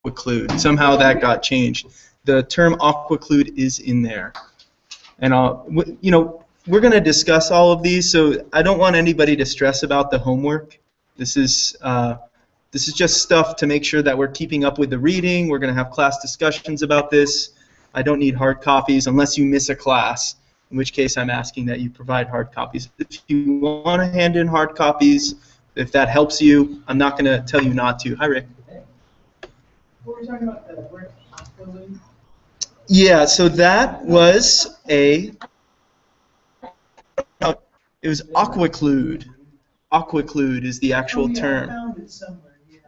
aquaclude. Somehow that got changed. The term aquaclude is in there. And we're going to discuss all of these, so I don't want anybody to stress about the homework. This is just stuff to make sure that we're keeping up with the reading. We're going to have class discussions about this. I don't need hard copies unless you miss a class, in which case I'm asking that you provide hard copies. If you want to hand in hard copies, if that helps you, I'm not going to tell you not to. Hi, Rick. What were we talking about, the brick building? Yeah, so that was it was aquaclude. Aquaclude is the actual term. I found it somewhere. Yeah.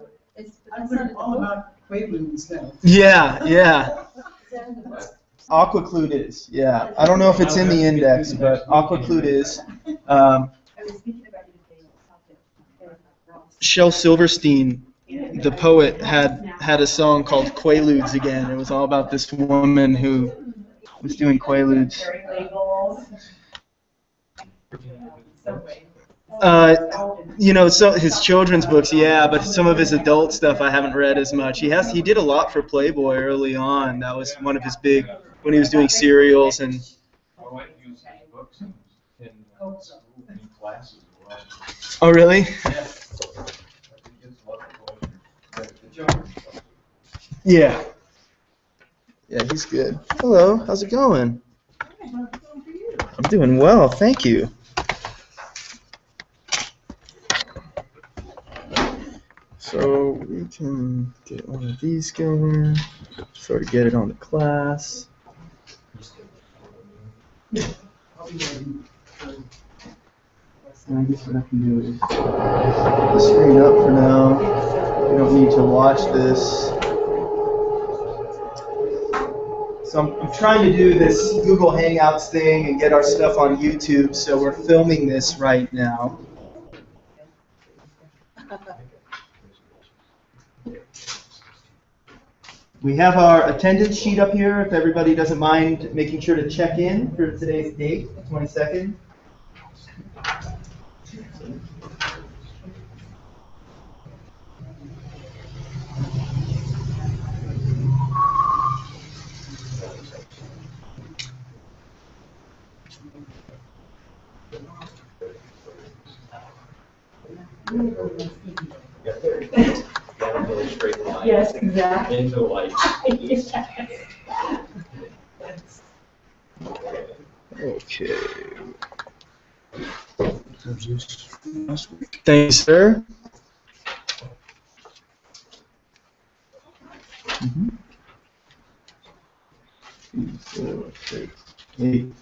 I've learned all about quaaludes now. Yeah. Aquaclude is, yeah. I don't know if it's in the index, but aquaclude is. Shel Silverstein, the poet, had a song called Quaaludes Again. It was all about this woman who was doing quaaludes. So his children's books, yeah, but some of his adult stuff I haven't read as much. He did a lot for Playboy early on. That was one of his big, when he was doing serials and. My wife uses books in classes as well. Oh, really? Yeah. Yeah, he's good. Hello, how's it going? I'm doing well, thank you. So we can get one of these going, sort of get it on the class. And I guess what I can do is put the screen up for now. You don't need to watch this. So I'm trying to do this Google Hangouts thing and get our stuff on YouTube, so we're filming this right now. We have our attendance sheet up here, if everybody doesn't mind making sure to check in for today's date, 22nd. Yes, exactly. Into light. Okay. Thank you, sir. Mm-hmm. 2, 4, 6, 8.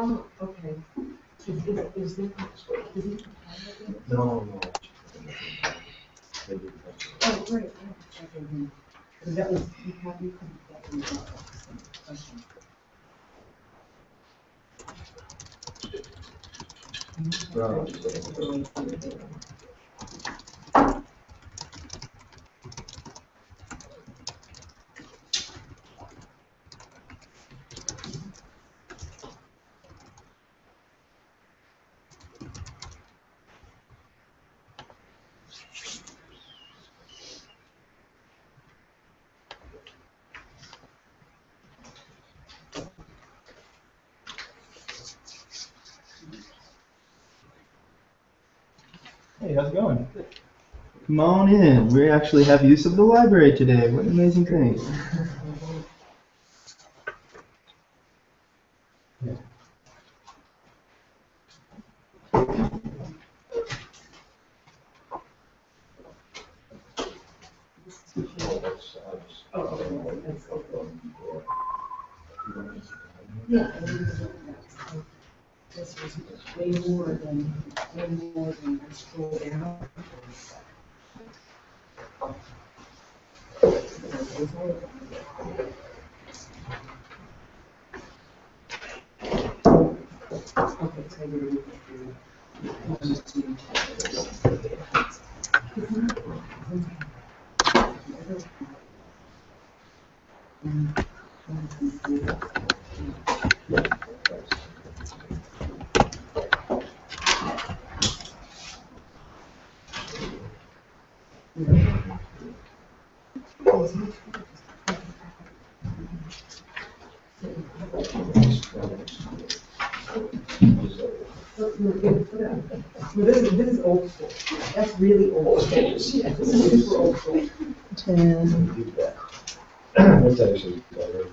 Oh, okay. Is it? No. Oh, great. Because that was, you couldn't, that was a question. Hey, how's it going? Come on in. We actually have use of the library today. What an amazing thing. Yeah. This was way more than I scrolled down. Okay, so we're going to This is old school. That's really old school. This is super old school. 10. That's actually better.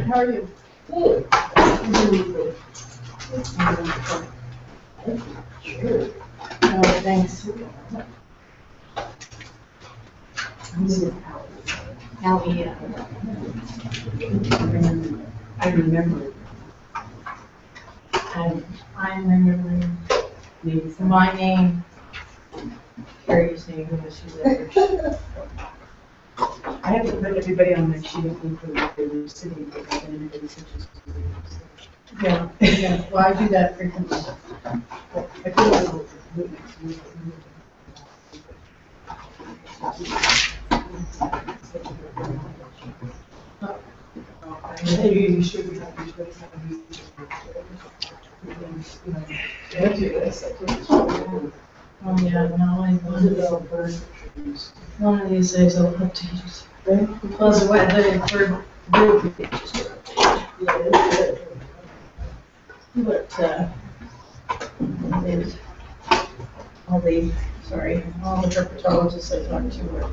How are you? Oh, thanks. Allie, yeah. I remember. I'm remembering my name. Carrie's name, because she's there. I have to put everybody on my sheet of info that they were sitting, because anybody such as. Yeah, yeah, well, I do that frequently. I put it on the next week. You should be happy to oh, yeah, no, one of these days I'll update it. Plus, what the all the herpetologists I talked to were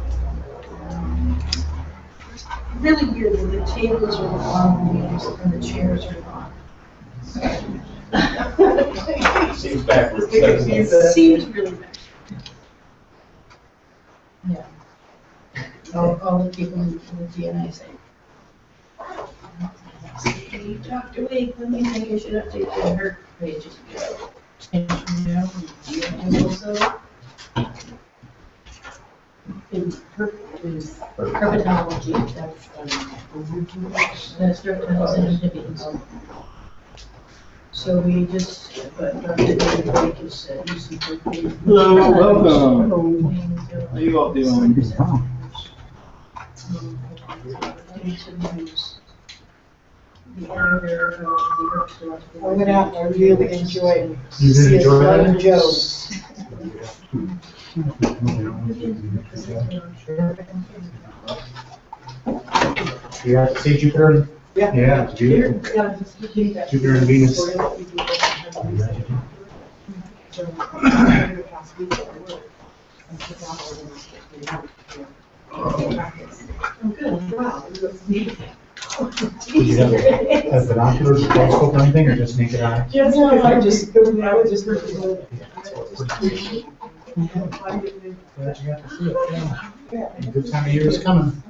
really weird, that the tables are on and the chairs are on. Seems backwards. Seems really bad. Yeah. All the people in the DNA say. You talked away, let me think I should update the HERP pages. And, you know, and also, in HERP is herpetology, that's reptiles and amphibians. So we just, but Dr. David Blake is using. Hello, welcome. How you all doing? The editor of the Herp Store. I went out and I really enjoyed You did enjoy that? Joe. You have to see Jupiter? Yeah. Yeah, it's beautiful. Jupiter and Venus. Did you have binoculars, telescope, or anything, or just naked eye? Just, I just, I was just. Glad you got to see it, yeah. A good time of year is coming.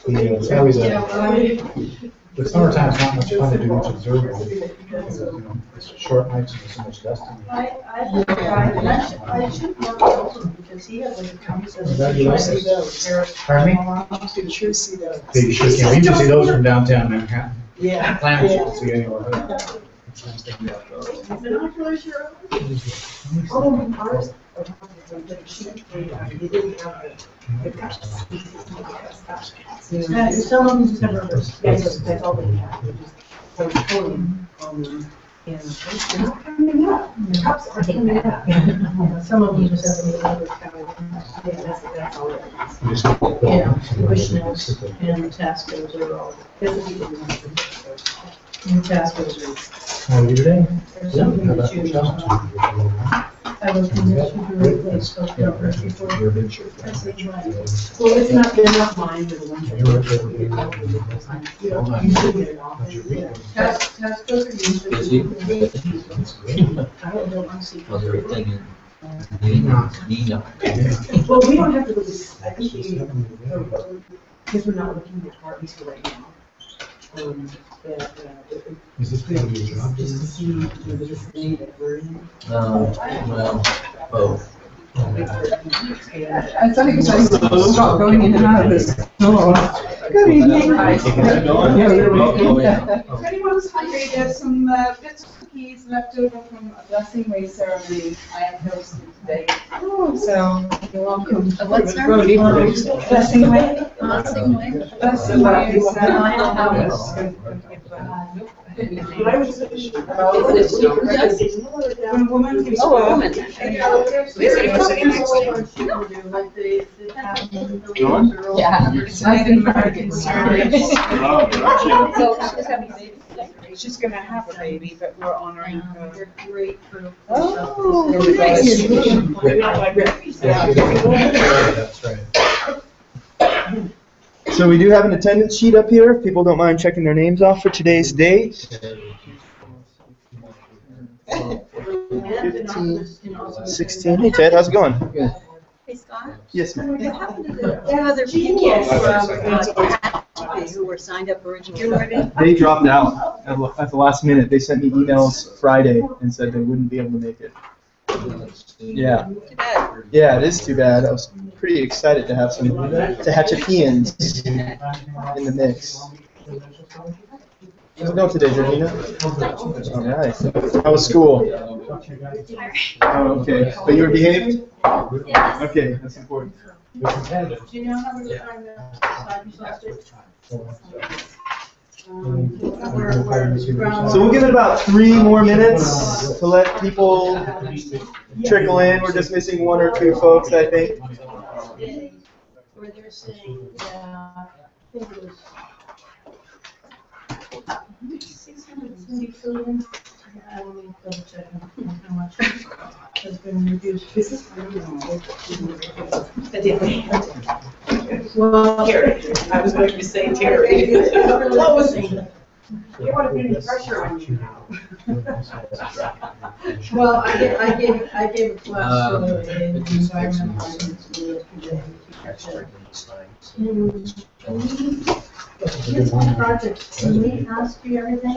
It's always the summertime's not much fun to do much observing. Because, you know, it's short nights and there's so much dust. I should work also because he had like a conversation. Congratulations. Pardon me? You sure see those. You should, yeah, we usually see those from downtown Manhattan. Yeah. Planets you can see anywhere. It's nice to be out there. Binoculars, you're Oh, ours, they didn't have the. some of them just have rubbers. Yes, that's all they have. They just, I was pulling on them and they're not coming up. The cops are coming up. Some of them just have the rubber cover. Yeah, that's all it is. You just have to put Yeah, it the on. bushnells and the tascos are all, That's what people want to do. and the tascos How are you today? are something How that about you, yourself? I was convinced you to replace those rubbers before. You're a big shirt. I said, why? Well, it's not, they're not mine, they're the ones. You were a You know, you should get it off. Tascos are usually. Is he? I don't know, I'm seeing. Was everything in? No. Well, we don't have to look at, I think we, because we're not looking at parties for right now. that, Is this part of your job? just to see the state that we're in. Well, both. I thought he was stop going in and out of this. Good evening. Oh, yeah. If anyone's hungry, there's some bits of cookies left over from a blessing way ceremony I have hosted today. So, you're welcome. What ceremony? Blessing way. Blessing way. Blessing way is, But I was. when a woman gives Oh, a birth. woman. Yeah. I've been very concerned. So she's having a baby. She's gonna have a baby, but we're honoring her. They're great for. Oh, That's right. So we do have an attendance sheet up here, if people don't mind checking their names off for today's date. 15, 16. Hey Ted, how's it going? Good. Hey Scott, Yes, ma'am. what happened to the two other people who were signed up originally? They dropped out at the last minute. They sent me emails Friday and said they wouldn't be able to make it. Yeah. Too bad. Yeah, it is too bad. I was pretty excited to have some Tehachapians in the mix. How's it going today, Georgina? Oh, nice. How was school? Oh, okay. But you were behaved? Okay, that's important. Do you know how we're trying to decide who's last it? So we'll give it about 3 more minutes to let people trickle in. We're just missing 1 or 2 folks, I think. Where they're saying, I think it was 670 trillion. I will need to double check on how much has been reduced. This is well, I was going to say Terry. You want to put any pressure on you now. well, I gave a class in environmental science today. Kids on projects, can we ask you everything?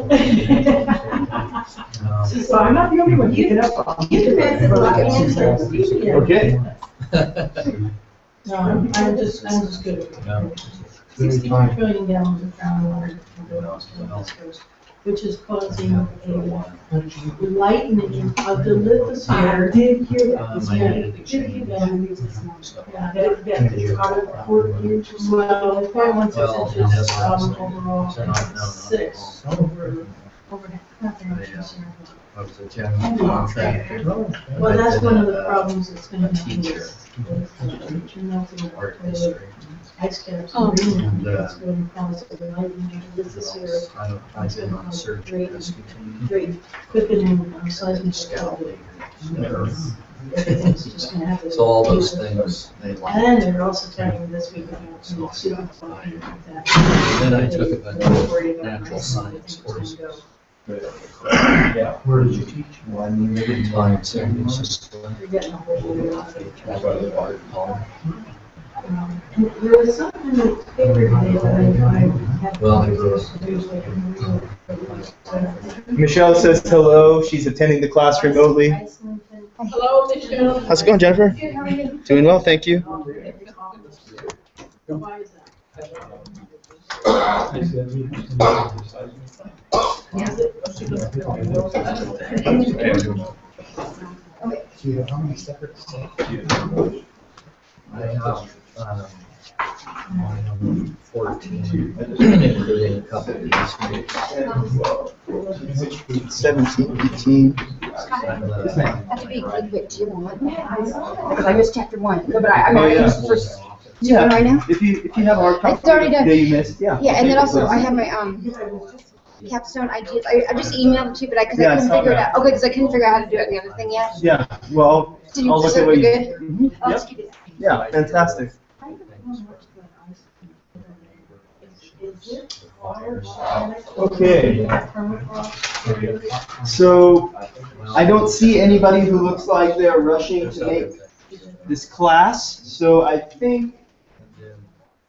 So I'm not the only one you get up on. Okay. No, I'm just good at it. 63 trillion gallons of groundwater goes to the West Coast, which is causing a lightening of the lithosphere. I did hear that. Yeah, out of 4 inches, well, 4.16 inches, overall, 6 over half an inch. Well, that's one of the problems that's gonna happen is melting of the ice caps and greenland, that's going to cause a lightening of the lithosphere. That's going to cause great quickening of seismic activity. Everything's just gonna have to. So all those things, they like. And they're also telling me this week about some super fucking like that. Then I took a bunch Don't of worry about natural it. science courses. Yeah. Where did you teach? Well, I mean, they didn't find certain, it's just. You're getting a whole lot of it. Well, There was some kind of paper today that I had. I grew up. Michelle says hello. She's attending the class remotely. Hello, Michelle. How's it going, Jennifer? Doing well, thank you. Why is Do you have how many separate stuff? I have 14, including a couple of these. 17, 18. That's big, quick, do you want? Because I missed chapter 1, no, but I Oh, mean, I yeah. missed the first, Yeah, right now? if you have a hard copy It's already done. that you missed, yeah. Yeah, and then also I have my, capstone ideas, I just emailed it to you, but because I Yeah, I couldn't saw figure it that. out, okay, because I couldn't figure out how to do it in the other thing yet. Yeah, well, Did you I'll look preserve at what it you. good? Mhm, I'll yep. just give you that. Yeah, fantastic. Okay. So I don't see anybody who looks like they're rushing to make this class, so I think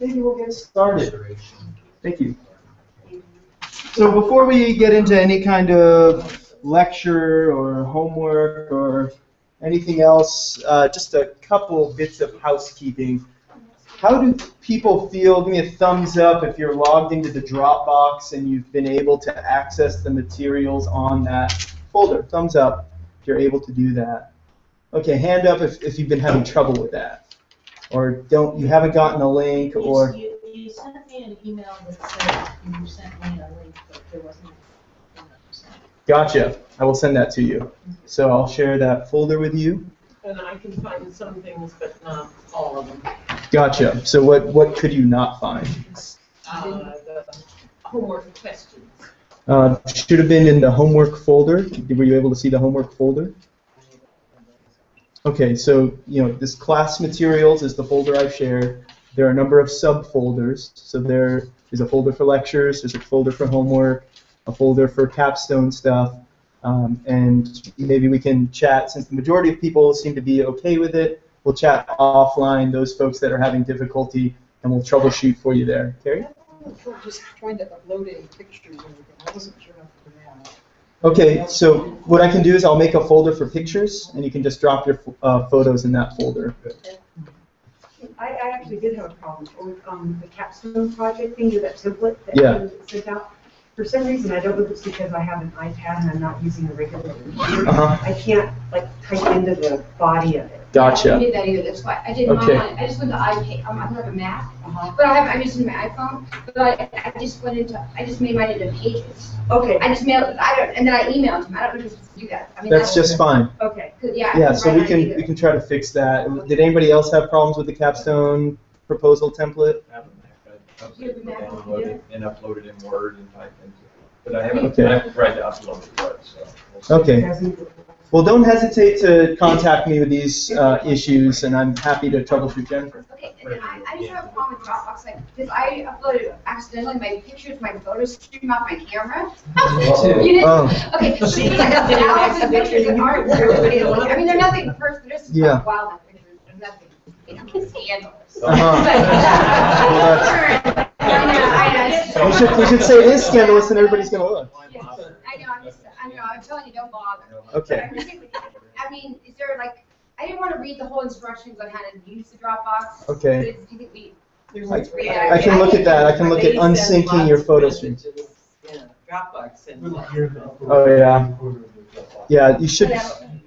maybe we'll get started. Thank you. So before we get into any kind of lecture or homework or anything else, just a couple bits of housekeeping. How do people feel? Give me a thumbs up if you're logged into the Dropbox and you've been able to access the materials on that folder. Thumbs up if you're able to do that. Okay, hand up if you've been having trouble with that. Or you haven't gotten a link, or... You sent me an email that said you sent me a link, but there wasn't 100%. Gotcha. I will send that to you. So I'll share that folder with you. And I can find some things, but not all of them. Gotcha. So what could you not find? The homework questions. Should have been in the homework folder. Were you able to see the homework folder? Okay, so this class materials is the folder I've shared. There are a number of subfolders. So there is a folder for lectures, there's a folder for homework, a folder for capstone stuff, and maybe we can chat, since the majority of people seem to be okay with it, we'll chat offline, those folks that are having difficulty, and we'll troubleshoot for you there. Carrie? Just trying to upload any pictures and everything. I wasn't sure how to do that. Okay, so what I can do is I'll make a folder for pictures, and you can just drop your photos in that folder. I actually did have a problem with the capstone project thing, that template that Yeah. you sent out. For some reason, I don't know if it's because I have an iPad and I'm not using a regular computer. I can't type into the body of it. I Gotcha. did that either, that's why, I did mine Okay. I just went to iPad, I don't have a Mac, but I'm using my iPhone, but I just made mine into pages. Okay, I just mailed it, and then I emailed him, I don't know if you're supposed to do that. I mean, That's just fine. okay. Yeah. Yeah, so we right on can either. try to fix that. Did anybody else have problems with the capstone proposal template? I haven't downloaded it and uploaded in Word and typed into it. But I haven't tried to upload it yet, so. we'll see. Okay. Well, don't hesitate to contact me with these issues, and I'm happy to troubleshoot Jennifer. Okay, and then I just have a problem with Dropbox, because I uploaded accidentally my pictures, my photos stream off my camera. You didn't? Oh. Okay, so there's like 1,000 pictures that aren't for everybody to look at. I mean, they're nothing personal, they're just Yeah. wildlife pictures, there's nothing, scandalous. We should say it is scandalous, and everybody's going to look. I know, I'm telling you, don't bother. Okay. I mean, is there I didn't want to read the whole instructions on how to use the Dropbox. Okay. Do you think we? I can look at that. I can look at unsyncing your photo stream. Yeah, Dropbox and. Oh, yeah. Yeah, you should.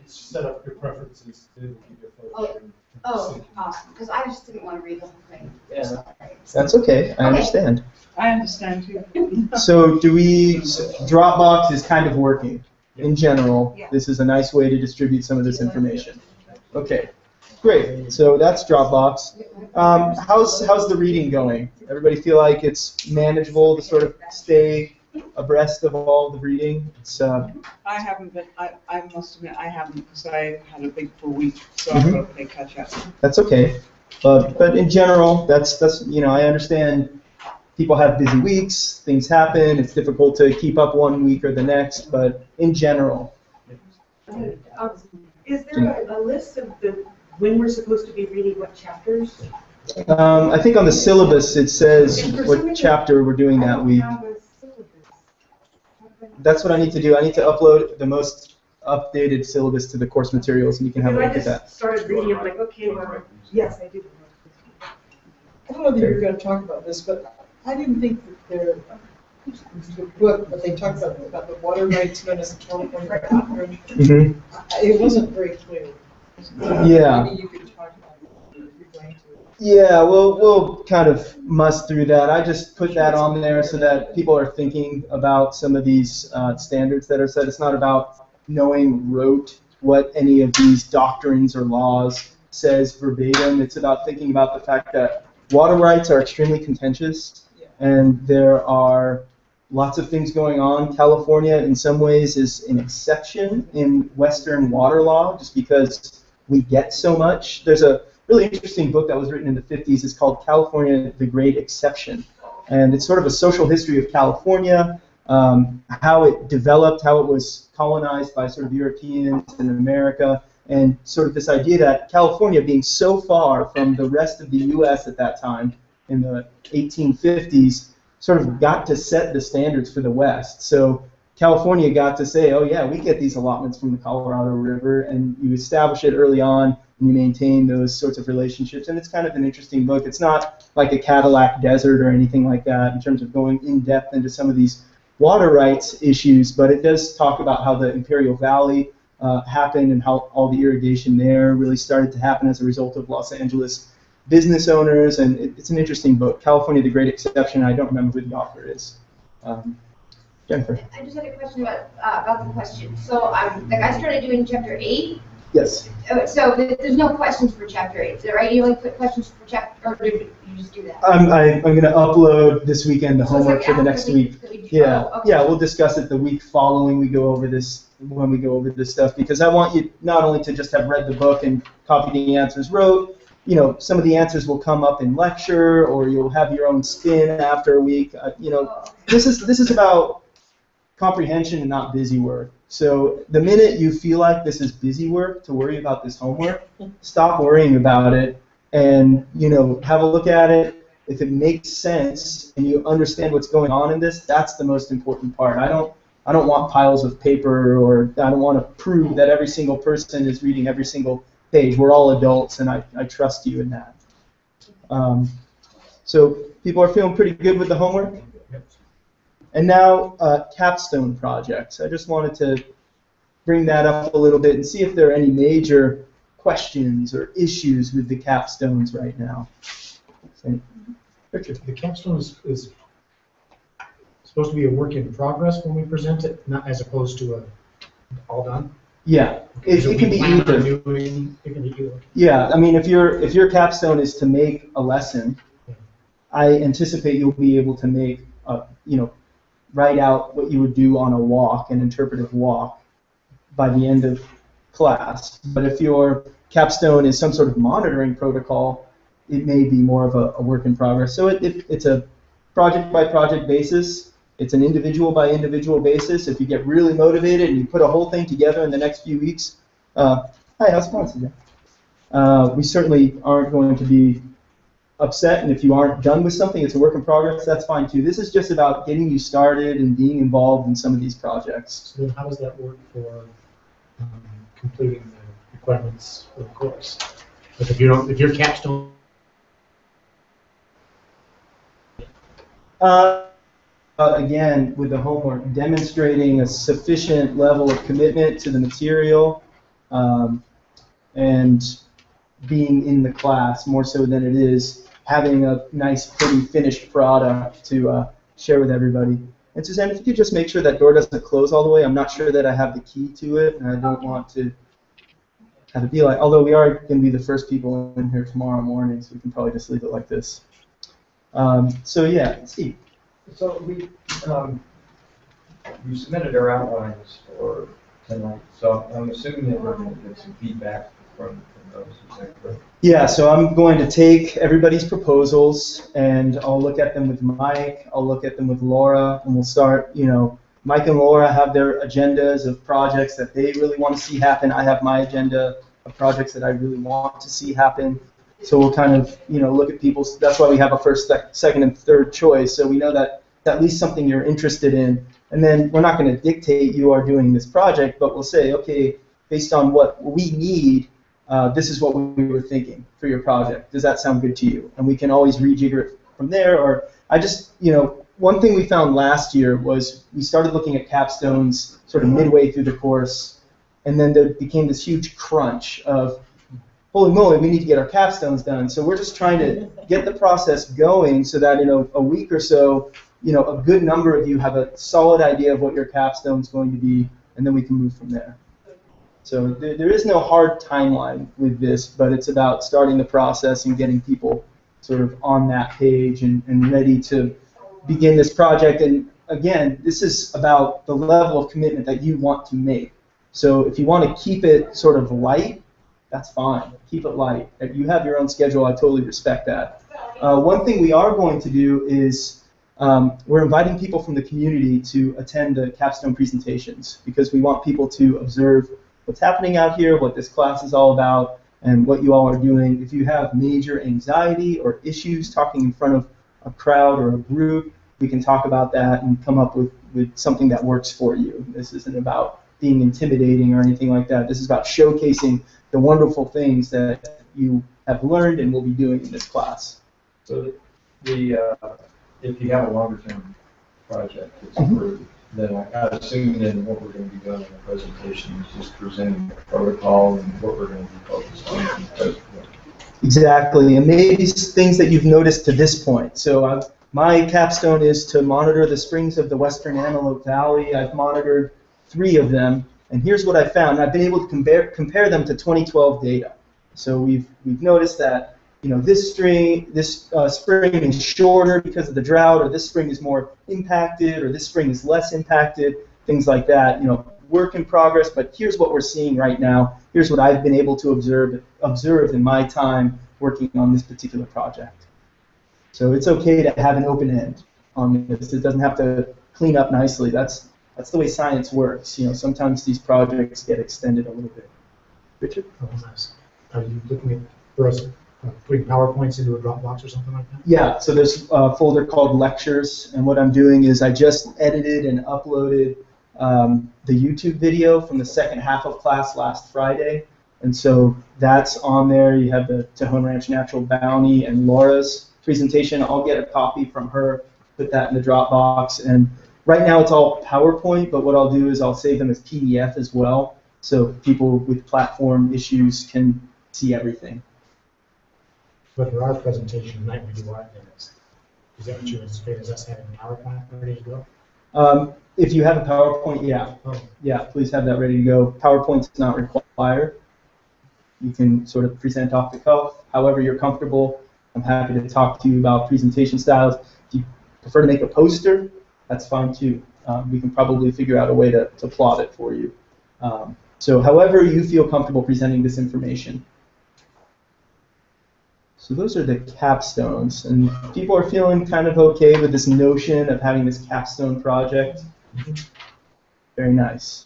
Set up your preferences to keep your photo stream. Oh, awesome, because I just didn't want to read the whole thing. Yeah. That's okay. I understand. I understand too. So Dropbox is kind of working in general. This is a nice way to distribute some of this information. Okay, great. So that's Dropbox. How's the reading going? Everybody feel like it's manageable to sort of stay abreast of all the reading? It's I haven't been, I must admit, I haven't, because I had a big full week, so I'm going to play catch up. That's okay. But in general, that's I understand people have busy weeks, things happen, it's difficult to keep up one week or the next, but in general. Is there a list of when we're supposed to be reading what chapters? I think on the syllabus it says what chapter we're doing that week. That's what I need to do. I need to upload the most updated syllabus to the course materials, and you can have a look at I that. just started reading, I'm like, okay, well, yes, I do. I don't know that you're going to talk about this, but I didn't think that the book, but they talked about the water rights known as the California Doctrine. Mm-hmm. It wasn't very clear. Yeah. Maybe you could talk about it if you're going to. Yeah, we'll kind of muss through that. I just put that on there so that people are thinking about some of these standards that are set. It's not about knowing rote what any of these doctrines or laws says verbatim. It's about thinking about the fact that water rights are extremely contentious, and there are lots of things going on. California, in some ways, is an exception in Western water law, just because we get so much. There's a really interesting book that was written in the 50s. It's called California, the Great Exception. And it's sort of a social history of California, how it developed, how it was colonized by sort of Europeans in America, and sort of this idea that California, being so far from the rest of the U.S. at that time, in the 1850s, sort of got to set the standards for the West. So California got to say, oh yeah, we get these allotments from the Colorado River, and you establish it early on, and you maintain those sorts of relationships. And it's kind of an interesting book. It's not like a Cadillac Desert or anything like that in terms of going in depth into some of these water rights issues, but it does talk about how the Imperial Valley happened and how all the irrigation there really started to happen as a result of Los Angeles business owners, and it's an interesting book. California, the Great Exception. I don't remember who the author is. Jennifer. I just had a question about the question. So like I started doing chapter 8. Yes. So there's no questions for chapter 8, is that right? You only put questions for chapter, or did you just do that? I'm going to upload this weekend the So it's homework like for the after next we- week. Yeah, Oh, okay. yeah, we'll discuss it the week following we go over this, when we go over this stuff, because I want you not only to just have read the book and copied the answers wrote, you know, some of the answers will come up in lecture, or you'll have your own spin after a week. You know, this is about comprehension and not busy work. So the minute you feel like this is busy work to worry about this homework, stop worrying about it and, you know, have a look at it. If it makes sense and you understand what's going on in this, that's the most important part. I don't want piles of paper, or I don't want to prove that every single person is reading every single page. We're all adults, and I trust you in that. So people are feeling pretty good with the homework? And now capstone projects. I just wanted to bring that up a little bit and see if there are any major questions or issues with the capstones right now. So, Richard. The capstone is supposed to be a work in progress when we present it, not as opposed to a all done. Yeah, it can be either. Yeah, I mean, if your capstone is to make a lesson, I anticipate you'll be able to make write out what you would do on a walk, an interpretive walk, by the end of class. But if your capstone is some sort of monitoring protocol, it may be more of a work in progress. So it's a project by project basis. It's an individual by individual basis. If you get really motivated and you put a whole thing together in the next few weeks, hi, how's it going today? We certainly aren't going to be upset, and if you aren't done with something, it's a work in progress, that's fine too. This is just about getting you started and being involved in some of these projects. So then how does that work for completing the requirements for the course? Like if your capstone. Again, with the homework, demonstrating a sufficient level of commitment to the material and being in the class more so than it is having a nice, pretty finished product to share with everybody. And Suzanne, if you could just make sure that door doesn't close all the way. I'm not sure that I have the key to it, and I don't want to have it be like, although we are going to be the first people in here tomorrow morning, so we can probably just leave it like this. So yeah, Steve. So we submitted our outlines for tonight, so I'm assuming that we're going to get some feedback from those. Is that correct? Yeah, so I'm going to take everybody's proposals and I'll look at them with Mike, I'll look at them with Laura, and we'll start, Mike and Laura have their agendas of projects that they really want to see happen. I have my agenda of projects that I really want to see happen. So we'll kind of, look at people's, that's why we have a first, second, and third choice. So we know that at least something you're interested in. And then we're not going to dictate you are doing this project, but we'll say, okay, based on what we need, this is what we were thinking for your project. Does that sound good to you? And we can always rejigger it from there. Or I just, one thing we found last year was we started looking at capstones sort of midway through the course, and then there became this huge crunch of, holy moly, we need to get our capstones done. So we're just trying to get the process going so that in a week or so, a good number of you have a solid idea of what your capstone's going to be, and then we can move from there. So there is no hard timeline with this, but it's about starting the process and getting people sort of on that page and ready to begin this project. And again, this is about the level of commitment that you want to make. So if you want to keep it sort of light, that's fine. Keep it light. If you have your own schedule, I totally respect that. One thing we are going to do is we're inviting people from the community to attend the capstone presentations because we want people to observe what's happening out here, what this class is all about, and what you all are doing. If you have major anxiety or issues talking in front of a crowd or a group, we can talk about that and come up with something that works for you. This isn't about being intimidating or anything like that. This is about showcasing the wonderful things that you have learned and will be doing in this class. So if you have a longer term project that's approved, then I assume then what we're going to be doing in the presentation is just presenting the protocol and what we're going to be focused on. Exactly, and maybe things that you've noticed to this point. So my capstone is to monitor the springs of the Western Antelope Valley. I've monitored 3 of them, and here's what I found. I've been able to compare them to 2012 data. So we've noticed that this spring is shorter because of the drought, or this spring is more impacted, or this spring is less impacted, things like that. Work in progress, but here's what we're seeing right now. Here's what I've been able to observe in my time working on this particular project. So it's okay to have an open end on this. It doesn't have to clean up nicely. That's the way science works. Sometimes these projects get extended a little bit. Richard? Oh, nice. Are you looking at first putting PowerPoints into a Dropbox or something like that? Yeah, so there's a folder called Lectures, and what I'm doing is I just edited and uploaded the YouTube video from the second half of class last Friday, and so that's on there. You have the Tejon Ranch Natural Bounty and Laura's presentation. I'll get a copy from her, put that in the Dropbox, and right now it's all PowerPoint, but what I'll do is I'll save them as PDF as well, so people with platform issues can see everything. But for our presentation tonight, we do our minutes. Is that what you anticipate? Is us having a PowerPoint ready to go? If you have a PowerPoint, yeah. Oh. Yeah, please have that ready to go. PowerPoint's not required. You can sort of present off the cuff, however you're comfortable. I'm happy to talk to you about presentation styles. If you prefer to make a poster, that's fine too. We can probably figure out a way to plot it for you. So however you feel comfortable presenting this information. So those are the capstones, and people are feeling kind of okay with this notion of having this capstone project. Very nice.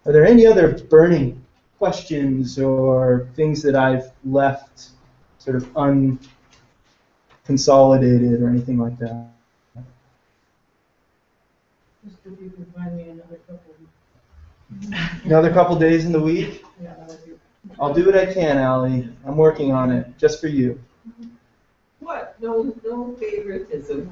Are there any other burning questions or things that I've left sort of unconsolidated or anything like that? Just if you can find me another couple. Another couple days in the week? Yeah, that'd be- I'll do what I can, Allie. I'm working on it, just for you. What? No favoritism.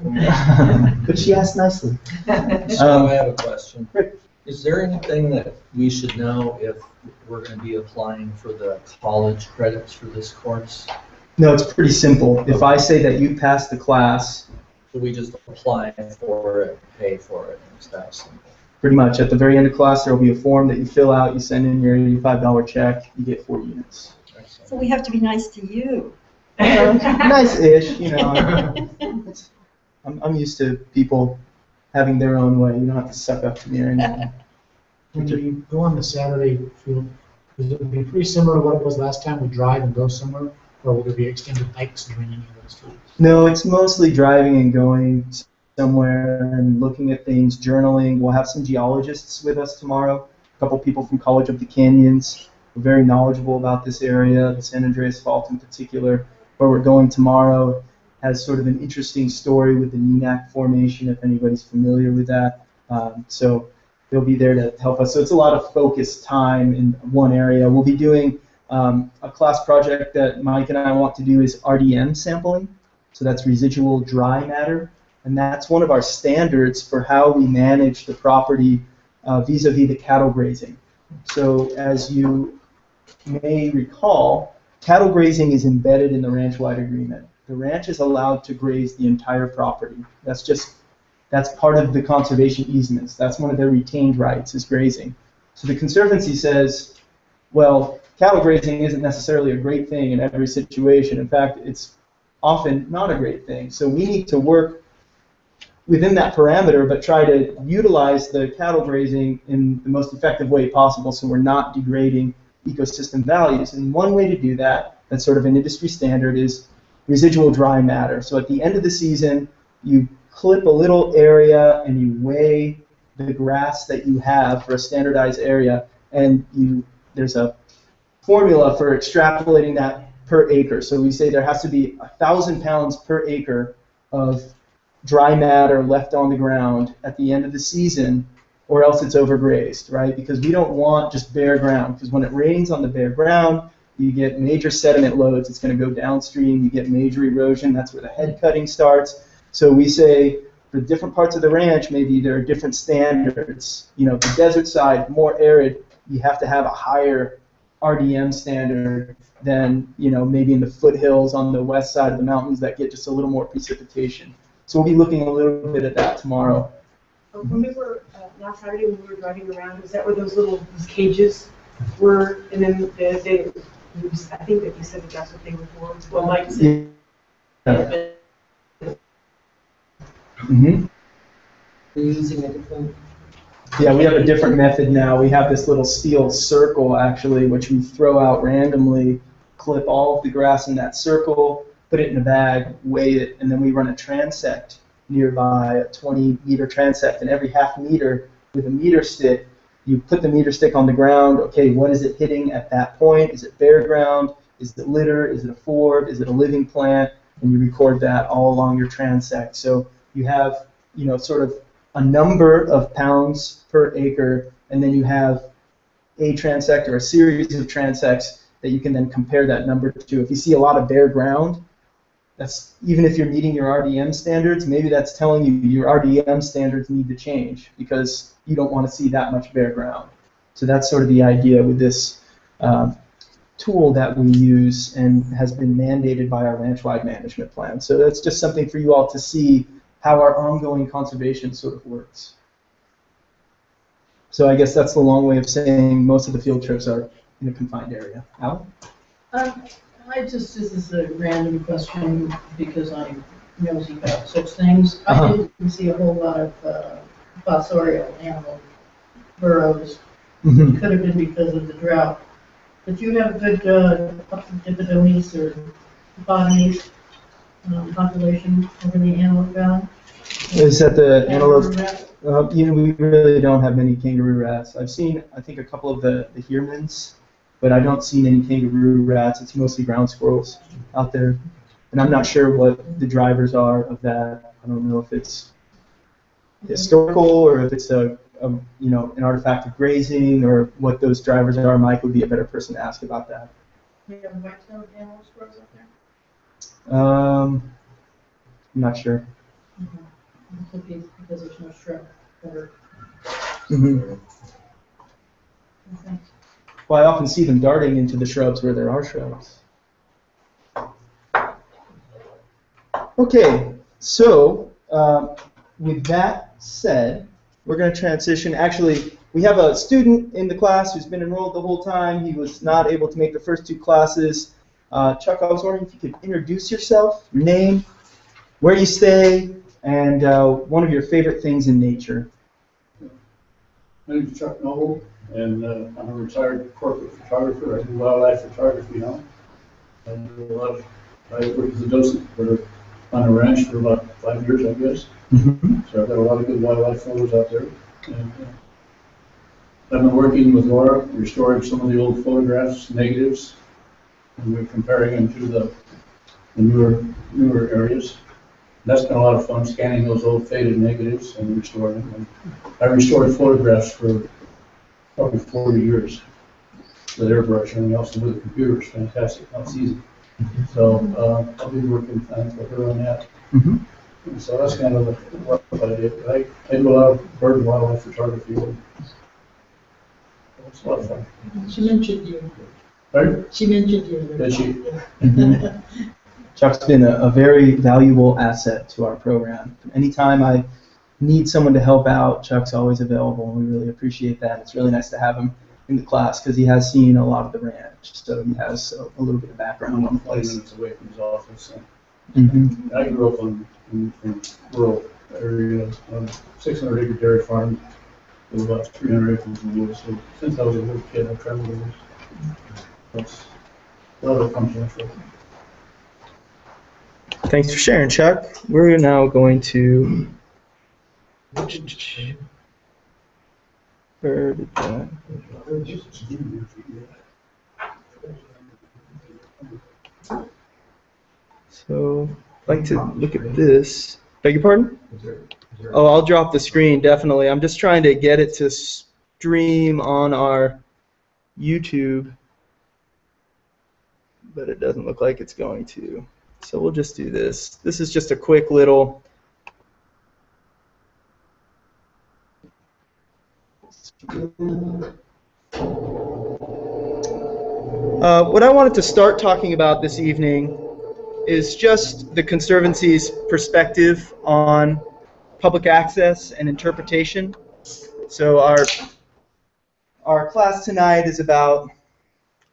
But she asked nicely. So I have a question. Rick. Is there anything that we should know if we're going to be applying for the college credits for this course? No, it's pretty simple. If I say that you passed the class, So we just apply for it, pay for it, and it's that simple. pretty much at the very end of class, there will be a form that you fill out, you send in your $85 check, you get 4 units. So we have to be nice to you. Nice-ish, I'm used to people having their own way. You don't have to suck up to me or anything. When you go on the Saturday field, is it be pretty similar to what it was last time? We drive and go somewhere, or will there be extended hikes during any of those trips? No, it's mostly driving and going somewhere and looking at things, journaling. We'll have some geologists with us tomorrow, a couple people from College of the Canyons. We're very knowledgeable about this area, the San Andreas Fault in particular. Where we're going tomorrow has sort of an interesting story with the Neenak Formation, if anybody's familiar with that. So they'll be there to help us. So it's a lot of focused time in one area. We'll be doing a class project that Mike and I want to do is RDM sampling. So that's residual dry matter. And that's one of our standards for how we manage the property vis-a-vis the cattle grazing. So as you may recall, cattle grazing is embedded in the ranch-wide agreement. The ranch is allowed to graze the entire property. That's part of the conservation easements. That's one of their retained rights, is grazing. So the Conservancy says, well, cattle grazing isn't necessarily a great thing in every situation. In fact, it's often not a great thing. So we need to work within that parameter, but try to utilize the cattle grazing in the most effective way possible so we're not degrading ecosystem values. And one way to do that, that's sort of an industry standard, is residual dry matter. So at the end of the season, you clip a little area and you weigh the grass that you have for a standardized area, and there's a formula for extrapolating that per acre. So we say there has to be 1,000 pounds per acre of dry matter left on the ground at the end of the season, or else it's overgrazed, right? Because we don't want just bare ground, because when it rains on the bare ground, you get major sediment loads. It's going to go downstream. You get major erosion. That's where the head cutting starts. So we say for different parts of the ranch, maybe there are different standards. You know, the desert side, more arid, you have to have a higher RDM standard than, you know, maybe in the foothills on the west side of the mountains that get just a little more precipitation. So we'll be looking a little bit at that tomorrow. When we were, last Saturday when we were driving around, is that where those cages were? And then I think that you said that that's what they were for. Well, like, Yeah. Mm-hmm. They're using a different. Yeah, we have a different method now. We have this little steel circle, actually, which we throw out randomly, clip all of the grass in that circle, put it in a bag, weigh it, and then we run a transect nearby, a 20-meter transect, and every half meter with a meter stick, you put the meter stick on the ground. Okay, what is it hitting at that point? Is it bare ground? Is it litter? Is it a forb? Is it a living plant? And you record that all along your transect. So you have, you know, sort of a number of pounds per acre, and then you have a transect or a series of transects that you can then compare that number to. If you see a lot of bare ground, that's, even if you're meeting your RDM standards, maybe that's telling you your RDM standards need to change because you don't want to see that much bare ground. So that's sort of the idea with this tool that we use and has been mandated by our ranch-wide management plan. So that's just something for you all to see how our ongoing conservation sort of works. So I guess that's the long way of saying most of the field trips are in a confined area. Alan? This is a random question because I'm nosy about such things. Uh-huh. I didn't see a whole lot of fossorial animal burrows. Mm-hmm. It could have been because of the drought. But you have good Dipidomes or botanies population over the Antelope Valley? Is that the antelope? Kangaroo You know, we really don't have many kangaroo rats. I've seen, I think, a couple of the Heermans, but I don't see any kangaroo rats. It's mostly ground squirrels out there. And I'm not sure what the drivers are of that. I don't know if it's historical or if it's a you know, an artifact of grazing or what those drivers are. Mike would be a better person to ask about that. Do you have white-tailed animal squirrels up there? I'm not sure. Mm-hmm. Because there's no shrub or. Mm-hmm. Okay. Well, I often see them darting into the shrubs where there are shrubs. Okay, so with that said, we're going to transition. Actually, we have a student in the class who's been enrolled the whole time. He was not able to make the first two classes. Chuck, I was wondering if you could introduce yourself, your name, where you stay, and one of your favorite things in nature. My name is Chuck Noble, and I'm a retired corporate photographer. I do wildlife photography now. I worked as a docent on a ranch for about 5 years, I guess. Mm-hmm. So I've got a lot of good wildlife photos out there. And I've been working with Laura, restoring some of the old photographs, negatives, and we're comparing them to the newer areas. That's been a lot of fun, scanning those old faded negatives and restoring them. And I restored photographs for probably 40 years with airbrush and also with a computer. It's fantastic. That's easy. So I'll be working with her on that. Mm-hmm. And so that's kind of what I did. I do a lot of bird and wildlife photography. It's a lot of fun. She mentioned you. Right? She mentioned you. Did she? Mm-hmm. Chuck's been a very valuable asset to our program. Anytime I need someone to help out, Chuck's always available, and we really appreciate that. It's really nice to have him in the class because he has seen a lot of the ranch, so he has a little bit of background on the 5 place. minutes away from his office. Mm-hmm. I grew up in rural area, 600-acre dairy farm with about 300 acres of woods. So since I was a little kid, I traveled the woods. That's a lot of fun for me. Thanks for sharing, Chuck. We're now going to. Where did that? So, I'd like to look at this. Beg your pardon? Oh, I'll drop the screen, definitely. I'm just trying to get it to stream on our YouTube, but it doesn't look like it's going to. So we'll just do this. This is just a quick little... what I wanted to start talking about this evening is just the Conservancy's perspective on public access and interpretation. So our class tonight is about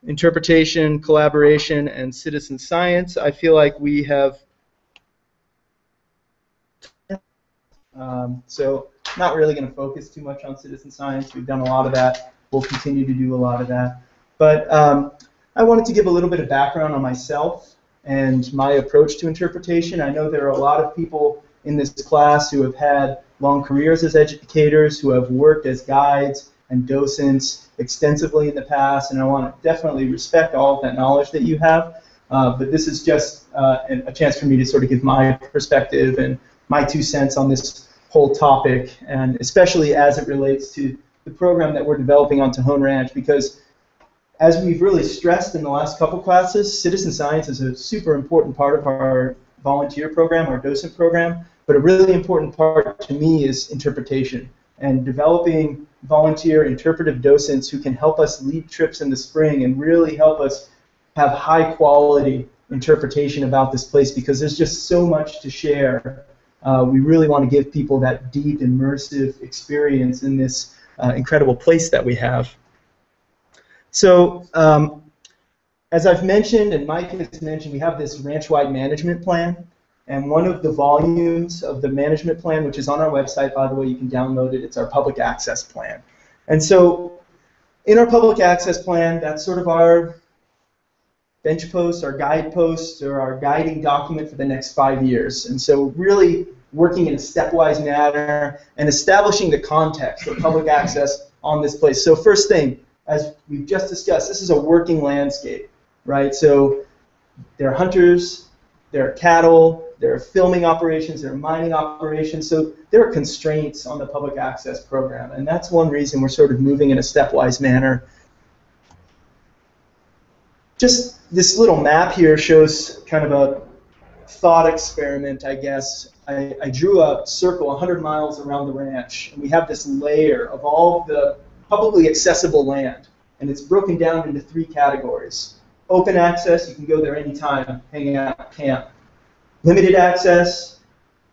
interpretation, collaboration, and citizen science. I feel like we have, so not really going to focus too much on citizen science. We've done a lot of that. We'll continue to do a lot of that. But I wanted to give a little bit of background on myself and my approach to interpretation. I know there are a lot of people in this class who have had long careers as educators, who have worked as guides and docents extensively in the past, and I want to definitely respect all of that knowledge that you have. But this is just a chance for me to sort of give my perspective and my 2 cents on this whole topic, and especially as it relates to the program that we're developing on Tejon Ranch, because as we've really stressed in the last couple classes, citizen science is a super important part of our volunteer program, our docent program, but a really important part to me is interpretation and developing volunteer interpretive docents who can help us lead trips in the spring and really help us have high quality interpretation about this place, because there's just so much to share. We really want to give people that deep, immersive experience in this incredible place that we have. So, as I've mentioned, and Mike has mentioned, we have this ranch-wide management plan, and one of the volumes of the management plan, which is on our website, by the way, you can download it, it's our public access plan. And so, in our public access plan, that's sort of our bench post, our guidepost, or our guiding document for the next 5 years. And so really working in a stepwise manner and establishing the context of public access on this place. So first thing, as we've just discussed, this is a working landscape, right? So there are hunters, there are cattle, there are filming operations, there are mining operations, so there are constraints on the public access program, and that's one reason we're sort of moving in a stepwise manner. Just this little map here shows kind of a thought experiment, I guess. I drew a circle 100 miles around the ranch, and we have this layer of all the publicly accessible land, and it's broken down into 3 categories. Open access, you can go there anytime, hang out, camp. Limited access,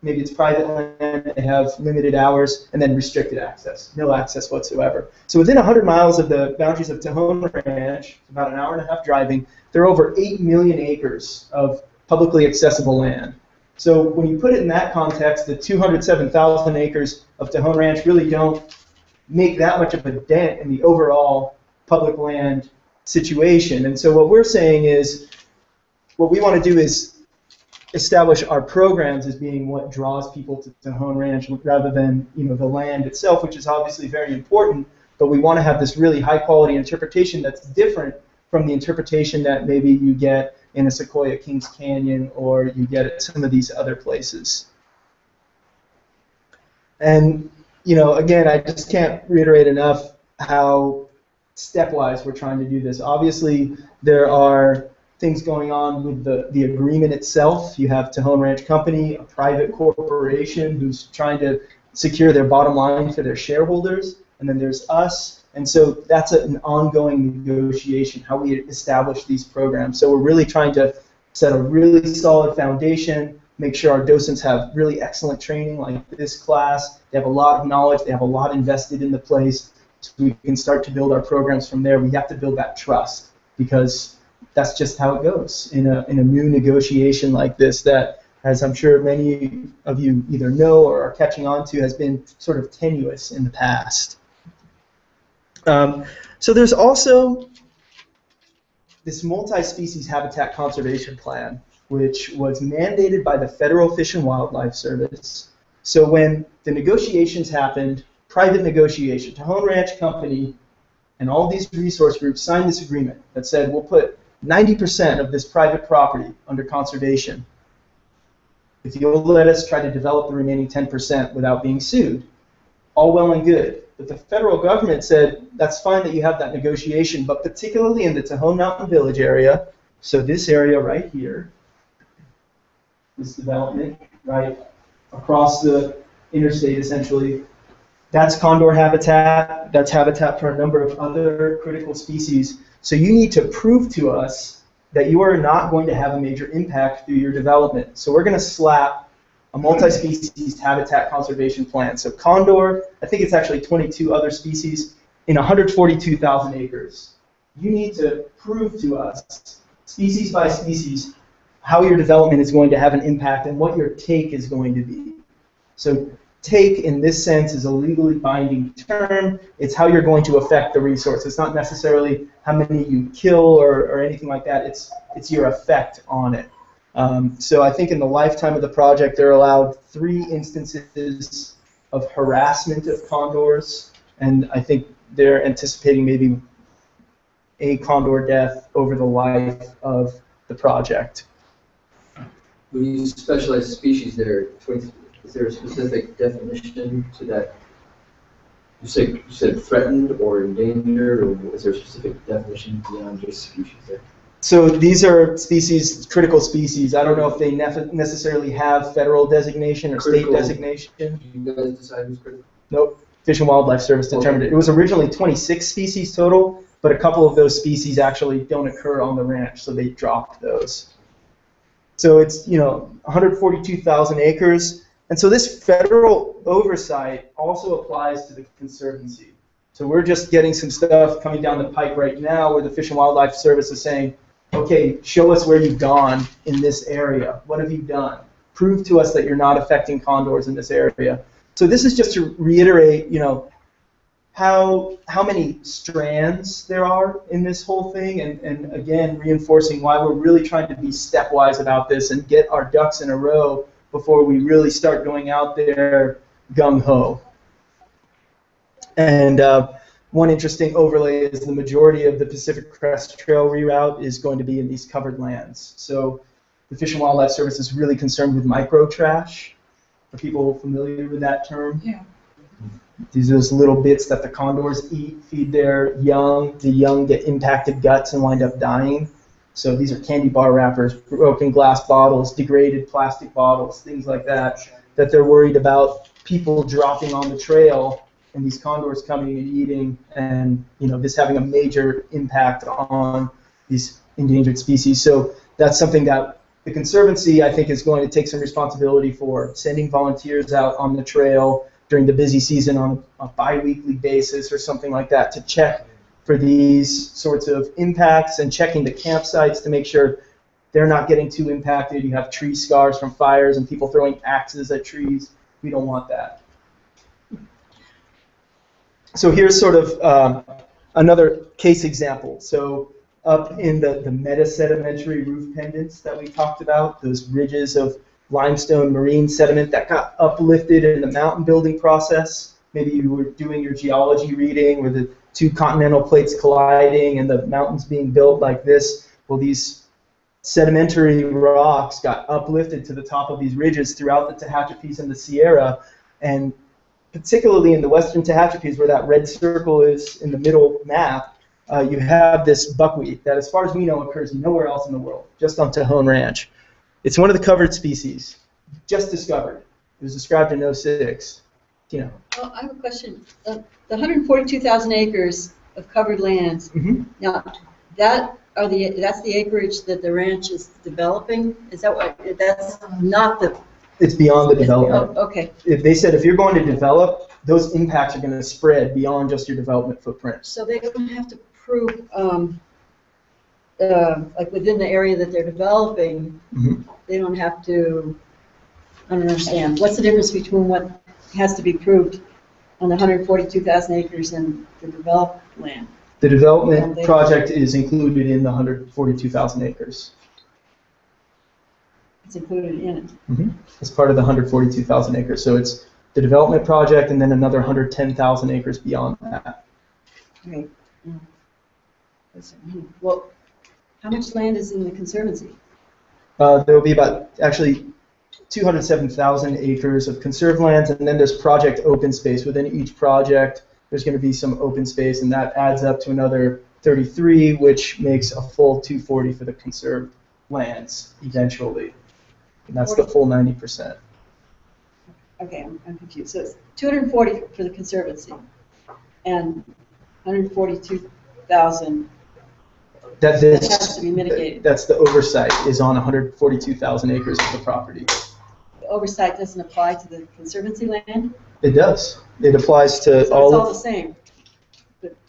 maybe it's private land, they have limited hours, and then restricted access, no access whatsoever. So within 100 miles of the boundaries of Tejon Ranch, about an hour and a half driving, there are over 8 million acres of publicly accessible land. So when you put it in that context, the 207,000 acres of Tejon Ranch really don't make that much of a dent in the overall public land situation. And so what we're saying is, what we want to do is establish our programs as being what draws people to Tejon Ranch, rather than the land itself, which is obviously very important, but we want to have this really high quality interpretation that's different from the interpretation that maybe you get in a Sequoia Kings Canyon or you get at some of these other places. And again, I just can't reiterate enough how stepwise we're trying to do this. Obviously, there are things going on with the agreement itself. You have Tejon Ranch Company, a private corporation who's trying to secure their bottom line for their shareholders, and then there's us. And so that's an ongoing negotiation, how we establish these programs. So we're really trying to set a really solid foundation, make sure our docents have really excellent training like this class. They have a lot of knowledge, they have a lot invested in the place, so we can start to build our programs from there. We have to build that trust, because that's just how it goes in a new negotiation like this that, as I'm sure many of you either know or are catching on to, has been sort of tenuous in the past. So there's also this multi-species habitat conservation plan, which was mandated by the Federal Fish and Wildlife Service. So when the negotiations happened, private negotiation, Tejon Ranch Company and all these resource groups signed this agreement that said we'll put 90% of this private property under conservation. if you'll let us try to develop the remaining 10% without being sued. All well and good. But the federal government said, that's fine that you have that negotiation, but particularly in the Tejon Mountain Village area, so this area right here, this development, right across the interstate essentially, that's condor habitat, that's habitat for a number of other critical species. So you need to prove to us that you are not going to have a major impact through your development. So we're going to slap a multi-species habitat conservation plan. So condor, I think it's actually 22 other species in 142,000 acres. You need to prove to us, species by species, how your development is going to have an impact and what your take is going to be. So take, in this sense, is a legally binding term. It's how you're going to affect the resource. It's not necessarily how many you kill or anything like that. It's your effect on it. So I think in the lifetime of the project, they're allowed 3 instances of harassment of condors, and I think they're anticipating maybe a condor death over the life of the project. When you use specialized species there, is there a specific definition to that? You said threatened or endangered, or is there a specific definition beyond just species there? So these are species, critical species. I don't know if they necessarily have federal designation or Critical. state designation. You guys decide who's critical? Nope. Fish and Wildlife Service determined it. It was originally 26 species total, but a couple of those species actually don't occur on the ranch, so they dropped those. So it's, 142,000 acres. And so this federal oversight also applies to the Conservancy. So we're just getting some stuff coming down the pipe right now where the Fish and Wildlife Service is saying, okay, show us where you've gone in this area. What have you done? Prove to us that you're not affecting condors in this area. So this is just to reiterate, how many strands there are in this whole thing, and again, reinforcing why we're really trying to be stepwise about this and get our ducks in a row before we really start going out there gung-ho. And one interesting overlay is the majority of the Pacific Crest Trail reroute is going to be in these covered lands. So the Fish and Wildlife Service is really concerned with microtrash. Are people familiar with that term? Yeah. These are those little bits that the condors eat, feed their young. The young get impacted guts and wind up dying. So these are candy bar wrappers, broken glass bottles, degraded plastic bottles, things like that, that they're worried about people dropping on the trail and these condors coming and eating, and this having a major impact on these endangered species. So that's something that the Conservancy, I think, is going to take some responsibility for, sending volunteers out on the trail during the busy season on a bi-weekly basis or something like that to check for these sorts of impacts and checking the campsites to make sure they're not getting too impacted. You have tree scars from fires and people throwing axes at trees. We don't want that. So here's sort of another case example. So up in the meta-sedimentary roof pendants that we talked about, those ridges of limestone marine sediment that got uplifted in the mountain building process. Maybe you were doing your geology reading where the 2 continental plates colliding and the mountains being built like this. Well, these sedimentary rocks got uplifted to the top of these ridges throughout the Tehachapis and the Sierra, and particularly in the western Tehachapis where that red circle is in the middle map, you have this buckwheat that, as far as we know, occurs nowhere else in the world, just on Tejon Ranch. It's one of the covered species, just discovered. It was described in 06. Well, I have a question. The 142,000 acres of covered lands. Now, that's the acreage that the ranch is developing. Is that what? That's not the. It's beyond the development. Oh, okay. They said if you're going to develop, those impacts are going to spread beyond just your development footprint. So they're going to have to prove, like within the area that they're developing, they don't have to. I don't understand. What's the difference between what has to be proved on the 142,000 acres and the developed land? The development project is included in the 142,000 acres. It's included in it. It's part of the 142,000 acres. So it's the development project and then another 110,000 acres beyond that. Right. Well, how much land is in the Conservancy? There will be about, actually, 207,000 acres of conserved lands, and then there's project open space. Within each project, there's going to be some open space, and that adds up to another 33, which makes a full 240 for the conserved lands eventually. And that's the full 90%. Okay, I'm confused. So it's 240 for the Conservancy and 142,000 That has to be mitigated. That's the oversight is on 142,000 acres of the property. The oversight doesn't apply to the Conservancy land? It does. It applies to So it's all all of. the same?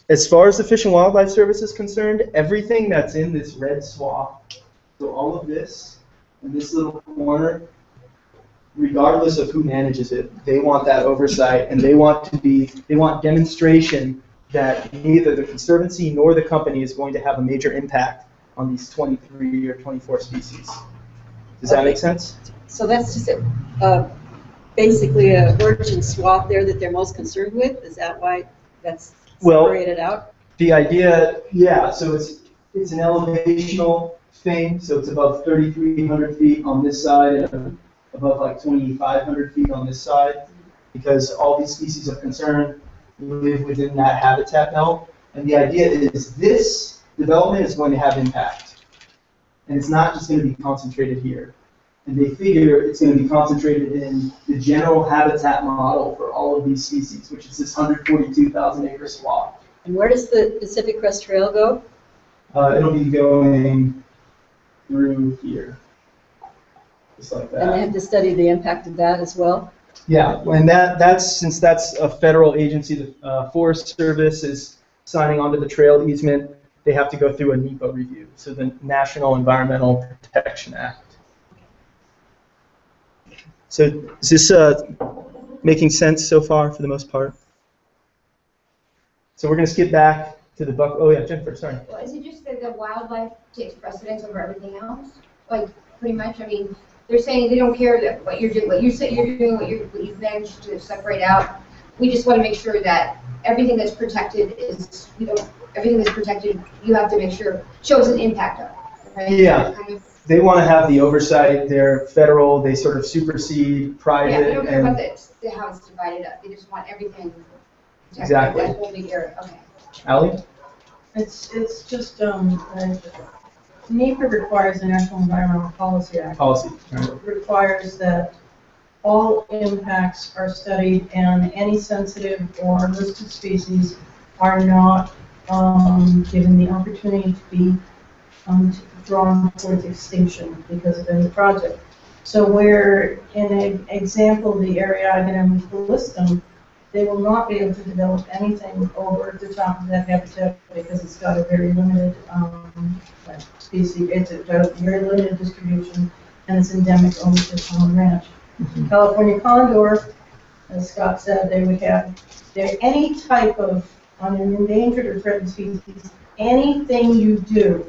As far as the Fish and Wildlife Service is concerned, everything that's in this red swath, so all of this and this little corner, regardless of who manages it, they want that oversight, and they want demonstration that neither the Conservancy nor the company is going to have a major impact on these 23 or 24 species. Does that make sense? So that's just basically a virgin swath there that they're most concerned with? Is that why that's separated out? The idea, yeah, so it's an elevational thing, so it's above 3,300 feet on this side and above like 2,500 feet on this side, because all these species of concern live within that habitat belt. And the idea is this development is going to have impact. And it's not just going to be concentrated here. And they figure it's going to be concentrated in the general habitat model for all of these species, which is this 142,000 acre swath. And where does the Pacific Crest Trail go? It'll be going through here, just like that. And they have to study the impact of that as well? Yeah, and that's since that's a federal agency, the Forest Service is signing onto the trail easement, they have to go through a NEPA review, so the National Environmental Protection Act. So is this making sense so far for the most part? So we're going to skip back to the buck. Oh yeah, Jennifer, sorry. Well, is it just that the wildlife takes precedence over everything else? Like, pretty much, I mean, they're saying they don't care that what you're doing, what you say you're doing, what you've managed to separate out. We just want to make sure that everything that's protected is, everything that's protected, you have to make sure shows an impact of, right? Yeah. Kind of, They want to have the oversight. They're federal. They sort of supersede private. yeah, they don't care and about how it's divided up. They just want everything protected. Exactly. That whole big area. Okay. Allie? It's just, NEPA requires the National Environmental Policy Act. Policy. Requires that all impacts are studied and any sensitive or listed species are not given the opportunity to be drawn towards extinction because of any project. So where, in an example, the area I'm going to list them, they will not be able to develop anything over the top of that habitat because it's got a very limited species. It's got a very limited distribution, and it's endemic only to Tejon Ranch. California condor, as Scott said, they would have any type of on an endangered or threatened species. Anything you do,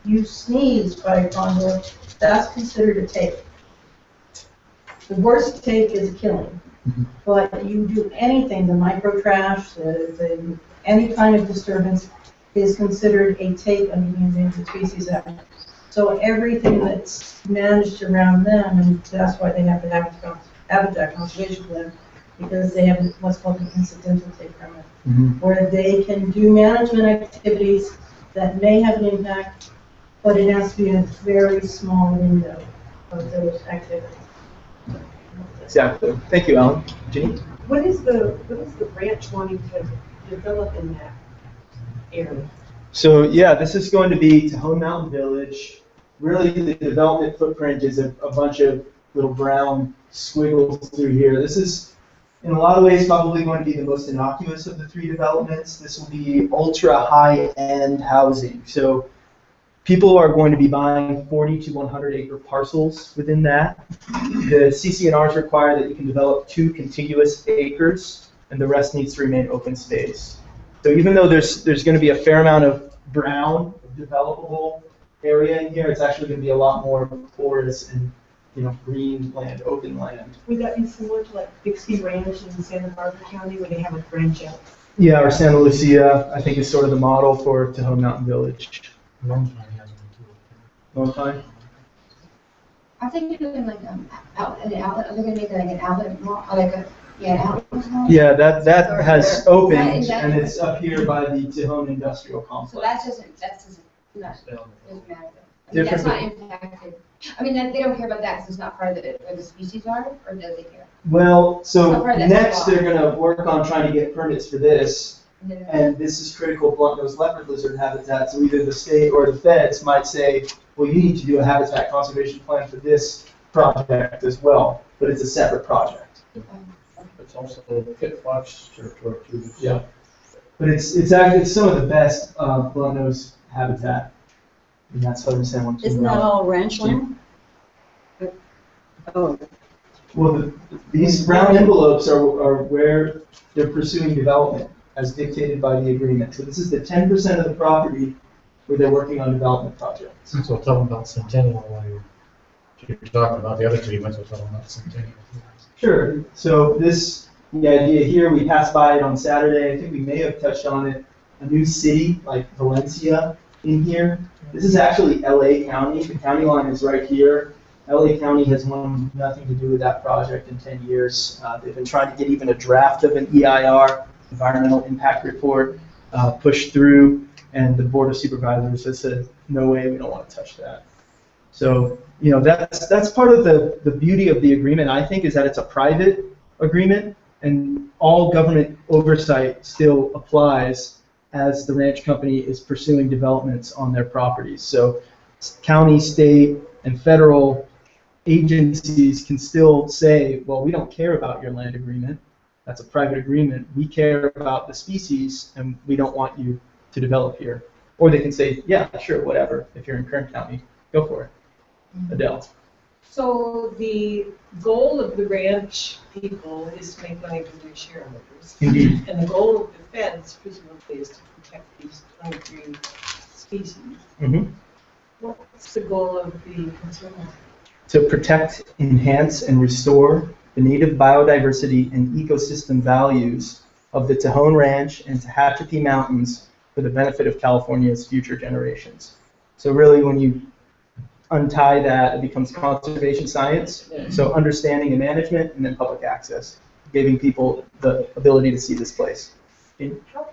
you sneeze by a condor, that's considered a take. The worst take is a killing. But you do anything, the microtrash, any kind of disturbance is considered a take under the Endangered Species Act. So everything that's managed around them, and that's why they have the habitat conservation plan, because they have what's called an incidental take permit, where they can do management activities that may have an impact, but it has to be a very small window of those activities. Exactly. Thank you, Alan. Jenny? What is the ranch wanting to develop in that area? So yeah, this is going to be Tejon Mountain Village. Really, the development footprint is a bunch of little brown squiggles through here. This is, in a lot of ways, probably going to be the most innocuous of the three developments. This will be ultra high-end housing. So people are going to be buying 40 to 100 acre parcels within that. The CC&Rs require that you can develop 2 contiguous acres, and the rest needs to remain open space. So even though there's going to be a fair amount of brown developable area in here, it's actually going to be a lot more forest and green land, open land. Would that be similar to like Bixby Ranch in Santa Barbara County where they have a branch out? Yeah, or Santa Lucia, I think, is sort of the model for Tejon Mountain Village. Long time. Are they doing like an outlet? Are they gonna make like an outlet mall, like a outlet mall? Yeah, that has opened, Is that- and it's up here by the Tejon Industrial So Complex. that doesn't matter. I mean, Different that's not impacted. I mean, they don't care about that because it's not part of where the species are, or do they care? Well, so So far, that's next a lot. they're gonna work on trying to get permits for this, And then- and this is critical blunt-nosed leopard lizard habitat, so either the state or the feds might say, well, you need to do a habitat conservation plan for this project as well, but it's a separate project. It's also pit fox territory too. Yeah. But it's actually, it's some of the best blunt-nosed habitat in that southern San Juan. Isn't that all ranch land? Oh, Well, these brown envelopes are where they're pursuing development as dictated by the agreement. So this is the 10% of the property where they're working on development projects. So tell them about Centennial while you're talking about the other two, you might as well tell them about Centennial. Sure. So the idea here, we passed by it on Saturday. I think we may have touched on it. A new city like Valencia in here. This is actually LA County. The county line is right here. LA County has wanted nothing to do with that project in 10 years. They've been trying to get even a draft of an EIR, Environmental Impact Report, pushed through, and the Board of Supervisors has said, no way, we don't want to touch that. So, you know, that's part of the beauty of the agreement, I think, is that it's a private agreement, and all government oversight still applies as the ranch company is pursuing developments on their properties. So county, state, and federal agencies can still say, well, we don't care about your land agreement. That's a private agreement. We care about the species, and we don't want you to develop here. Or they can say, yeah, sure, whatever. If you're in Kern County, go for it. Adele. So the goal of the ranch people is to make money from their shareholders. Indeed. And the goal of the feds presumably is to protect these 23 species. Mm-hmm. What's the goal of the Conservancy? To protect, enhance, and restore the native biodiversity and ecosystem values of the Tejon Ranch and Tehachapi Mountains for the benefit of California's future generations. So really, when you untie that, it becomes conservation science, so understanding and management, and then public access, giving people the ability to see this place. How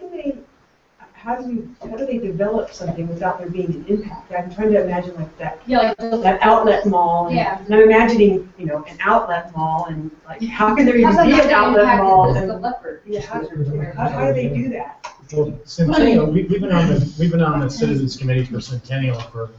do they develop something without there being an impact? I'm trying to imagine like that. Yeah, like That outlet mall. Yeah. And I'm imagining, you know, an outlet mall and like, how can there even How's be that an not outlet mall? impacted And- the leopard? Yeah, how do they do that? Well, Centennial, we've been on the Citizens Committee for Centennial for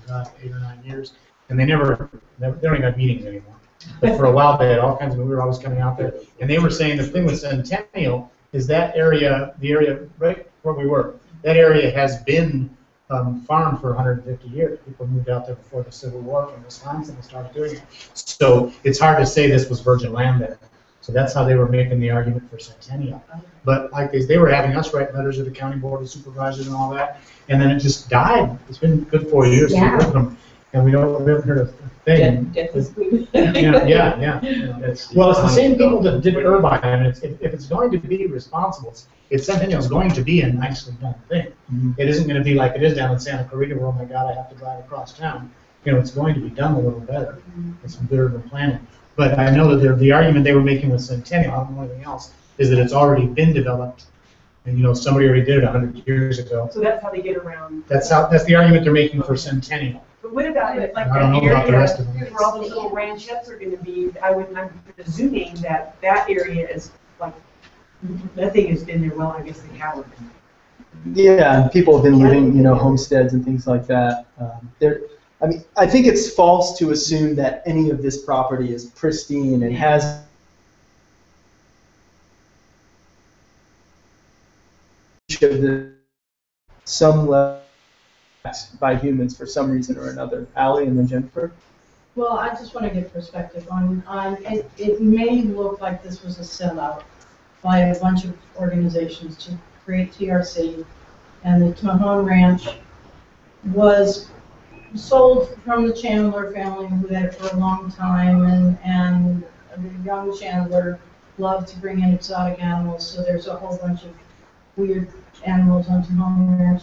8 or 9 years, and they don't even have meetings anymore. But for a while, they had all kinds of, we were always coming out there, and they were saying the thing with Centennial is that area, the area right where we were, that area has been farmed for 150 years. People moved out there before the Civil War from Wisconsin and started doing it. So it's hard to say this was virgin land there. So that's how they were making the argument for Centennial. But like they were having us write letters to the county board of supervisors and all that, and then it just died. It's been good 4 years to work them, and we haven't heard a thing. Death is good. Yeah. Well, it's the same people that did Irvine, and if it's going to be responsible, Centennial's going to be a nicely done thing. Mm-hmm. It isn't going to be like it is down in Santa Clarita, where, oh my God, I have to drive across town. You know, it's going to be done a little better. It's some good urban planning. But I know that the argument they were making with Centennial, I don't know anything else, is that it's already been developed, and you know somebody already did it 100 years ago. So that's how they get around. That's the argument they're making for Centennial. But what about it, like I don't that know about the area rest of them. where all those little ranchettes are gonna be? I'm presuming that area is like, nothing has been there, well, I guess they haven't. Yeah, and people have been living, you know, homesteads and things like that. I mean, I think it's false to assume that any of this property is pristine and has some level by humans for some reason or another. Allie and then Jennifer. Well, I just want to get perspective on it may look like this was a sellout by a bunch of organizations to create TRC, and the Tejon Ranch was sold from the Chandler family, who had it for a long time, and the young Chandler loved to bring in exotic animals, so there's a whole bunch of weird animals on Tejon Ranch.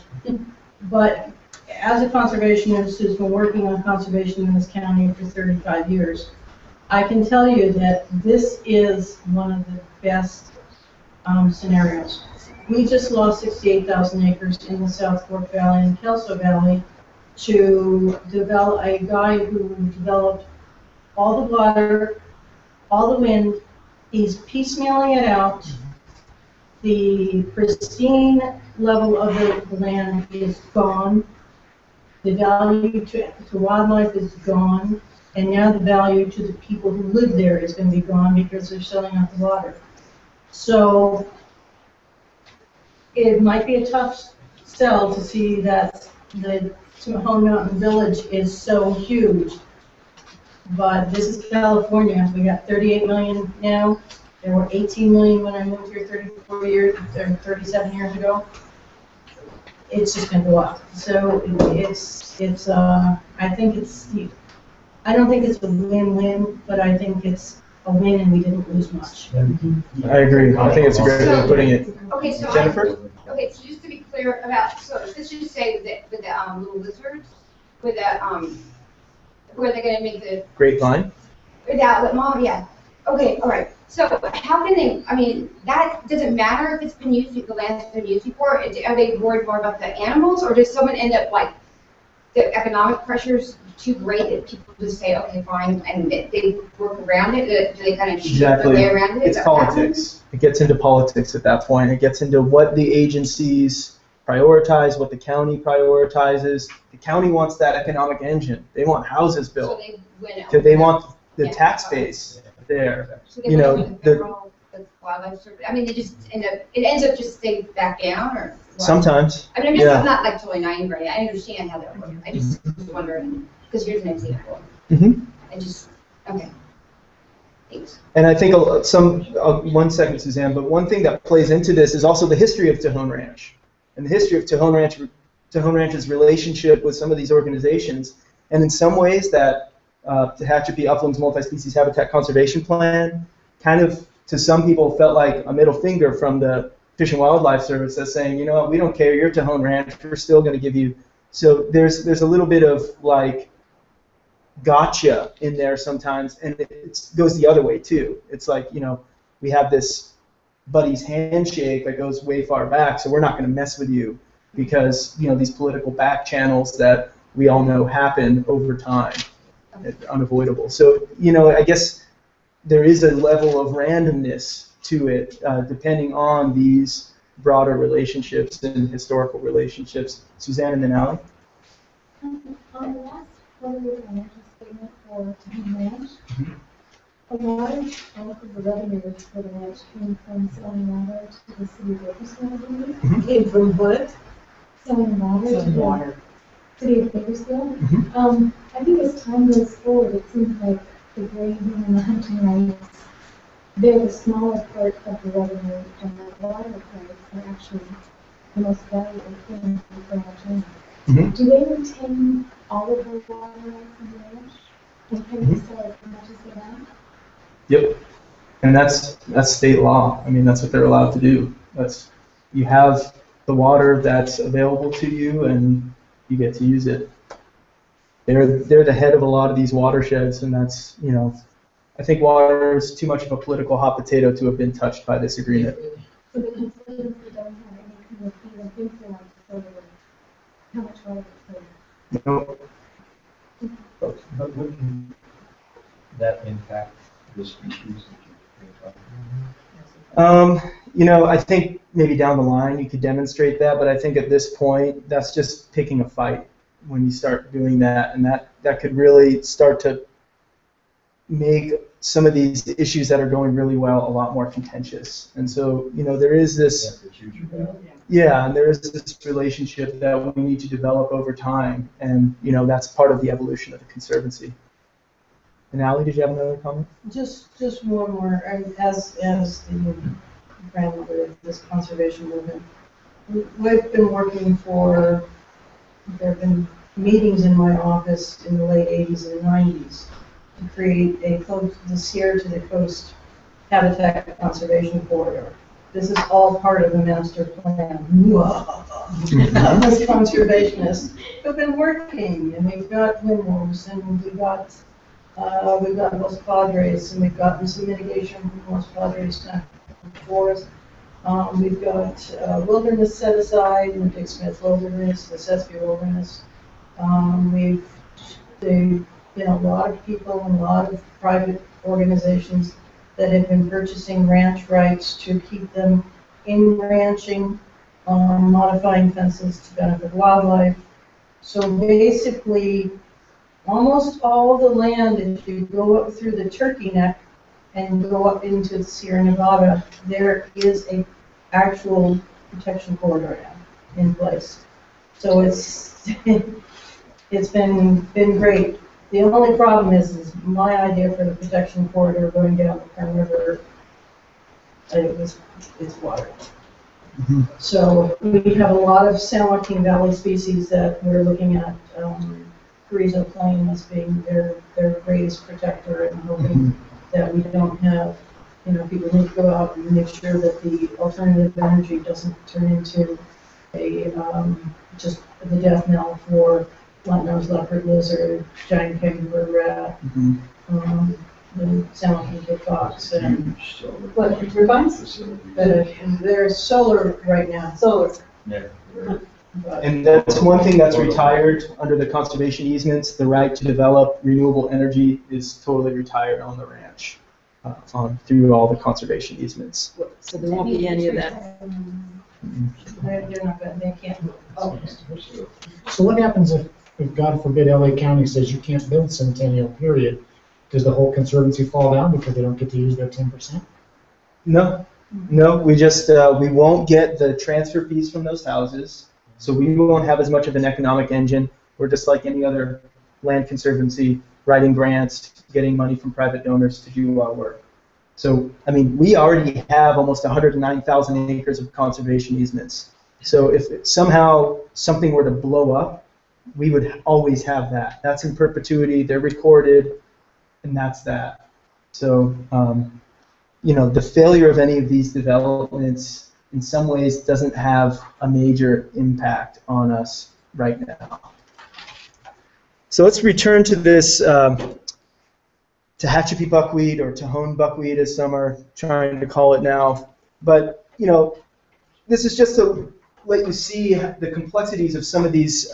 But as a conservationist who's been working on conservation in this county for 35 years, I can tell you that this is one of the best scenarios. We just lost 68,000 acres in the South Fork Valley and Kelso Valley to develop a guy who developed all the water, all the wind. He's piecemealing it out. The pristine level of the land is gone. The value to wildlife is gone. And now the value to the people who live there is going to be gone because they're selling out the water. So it might be a tough sell to see that the Tejon Mountain Village is so huge. But this is California. We got 38 million now. There were 18 million when I moved here 34 years, or 37 years ago. It's just going to go up. So I think I don't think it's a win-win, but I think it's a win and we didn't lose much. I agree. I think it's a great way of putting it. Okay, so Jennifer? Okay, so just to be clear about, so let's just say with the little lizards, with the where they're gonna make the Grapevine? the outlet mall, yeah. Okay, all right. So how can they? I mean, that doesn't matter if it's been used, the land's been used before. Are they worried more about the animals, or does someone end up like the economic pressures too great that people just say, okay, fine, and they work around it? Do they kind of shift their way around it? It's politics. It gets into politics at that point. It gets into what the agencies prioritize, what the county prioritizes. The county wants that economic engine. They want houses built. So they win So they want the tax base there. So they You know, win the wildlife service. I mean, they just end up. It ends up just staying back down, or what? Sometimes. I mean, I'm just Yeah. not like totally naive, right? I understand how that works. I just was wondering because here's an example. Mm-hmm. I just okay. Thanks. And I think 1 second, Suzanne, but one thing that plays into this is also the history of Tejon Ranch and the history of Tejon Ranch's relationship with some of these organizations. And in some ways that Tehachapi Uplands Multi-Species Habitat Conservation Plan kind of, to some people, felt like a middle finger from the Fish and Wildlife Service that's saying, you know what, we don't care, you're Tejon Ranch, we're still going to give you. So there's a little bit of like gotcha in there sometimes, and it goes the other way too. It's like, you know, we have this buddy's handshake that goes way far back, so we're not going to mess with you because, you know, these political back channels that we all know happen over time. It's unavoidable. So, you know, I guess there is a level of randomness to it, depending on these broader relationships and historical relationships. Suzanne and then Allie? On the last quarterly financial statement for Tejon Ranch, a large bulk of the revenues for the ranch came from selling water to the city of Bakersfield. Came from what? Selling water to water. the city of Bakersfield. I think as time goes forward, it seems like the grazing and the hunting rights, they're the smaller part of the revenue, and the water rights are actually the most valuable thing for our town. Do they retain all of the water rights in the ranch? And can they sell as much as they want? Yep. And that's state law. I mean, that's what they're allowed to do. You have the water that's available to you, and you get to use it. They're the head of a lot of these watersheds, and that's, you know, I think water is too much of a political hot potato to have been touched by this agreement. So the Conservancy doesn't have any kind of even influence over how much water they sell? No. How can that impact the species that you're talking about? You know, I think maybe down the line you could demonstrate that, but I think at this point that's just picking a fight when you start doing that, and that could really start to make some of these issues that are going really well a lot more contentious. And so, you know, there is this, and there is this relationship that we need to develop over time, and, you know, that's part of the evolution of the Conservancy. And Allie, did you have another comment? Just one more. As the grandmother of this conservation movement, we've been working for. There have been meetings in my office in the late 80s and 90s to create the Sierra to the Coast Habitat Conservation Corridor. this is all part of the master plan. As conservationists, we've been working, and we've got windmills, and we've got Los Padres, and we've gotten some mitigation from Los Padres to forest. We've got wilderness set aside, in the Dick Smith Wilderness, the Sespe Wilderness. There's been a lot of people and a lot of private organizations that have been purchasing ranch rights to keep them in ranching, modifying fences to benefit wildlife. So basically, almost all the land, if you go up through the Turkey Neck and go up into the Sierra Nevada, there is a actual protection corridor now in place. So it's it's been great. The only problem is my idea for the protection corridor going down the Kern River. It's water. So we have a lot of San Joaquin Valley species that we're looking at. Carrizo Plain as being their greatest protector, and hoping that we don't have, people need to go out and make sure that the alternative energy doesn't turn into a just the death knell for flat-nosed leopard lizard, giant kangaroo rat, the San Joaquin kid fox, and what revines? They're solar right now. Solar. Yeah. And that's one thing that's retired under the conservation easements. The right to develop renewable energy is totally retired on the ranch through all the conservation easements. So there won't be any of that. They're not gonna, they can't. Oh. So what happens if God forbid, LA County says you can't build Centennial, period? Does the whole Conservancy fall down because they don't get to use their 10%? No, we just, we won't get the transfer fees from those houses, so we won't have as much of an economic engine. We're just like any other land conservancy, writing grants, getting money from private donors to do our work. So, I mean, we already have almost 109,000 acres of conservation easements. So if somehow something were to blow up, we would always have that. That's in perpetuity, they're recorded, and that's that. So, the failure of any of these developments in some ways doesn't have a major impact on us right now. So let's return to this Tehachapi buckwheat, or Tejon buckwheat as some are trying to call it now. But, this is just to let you see the complexities of some of these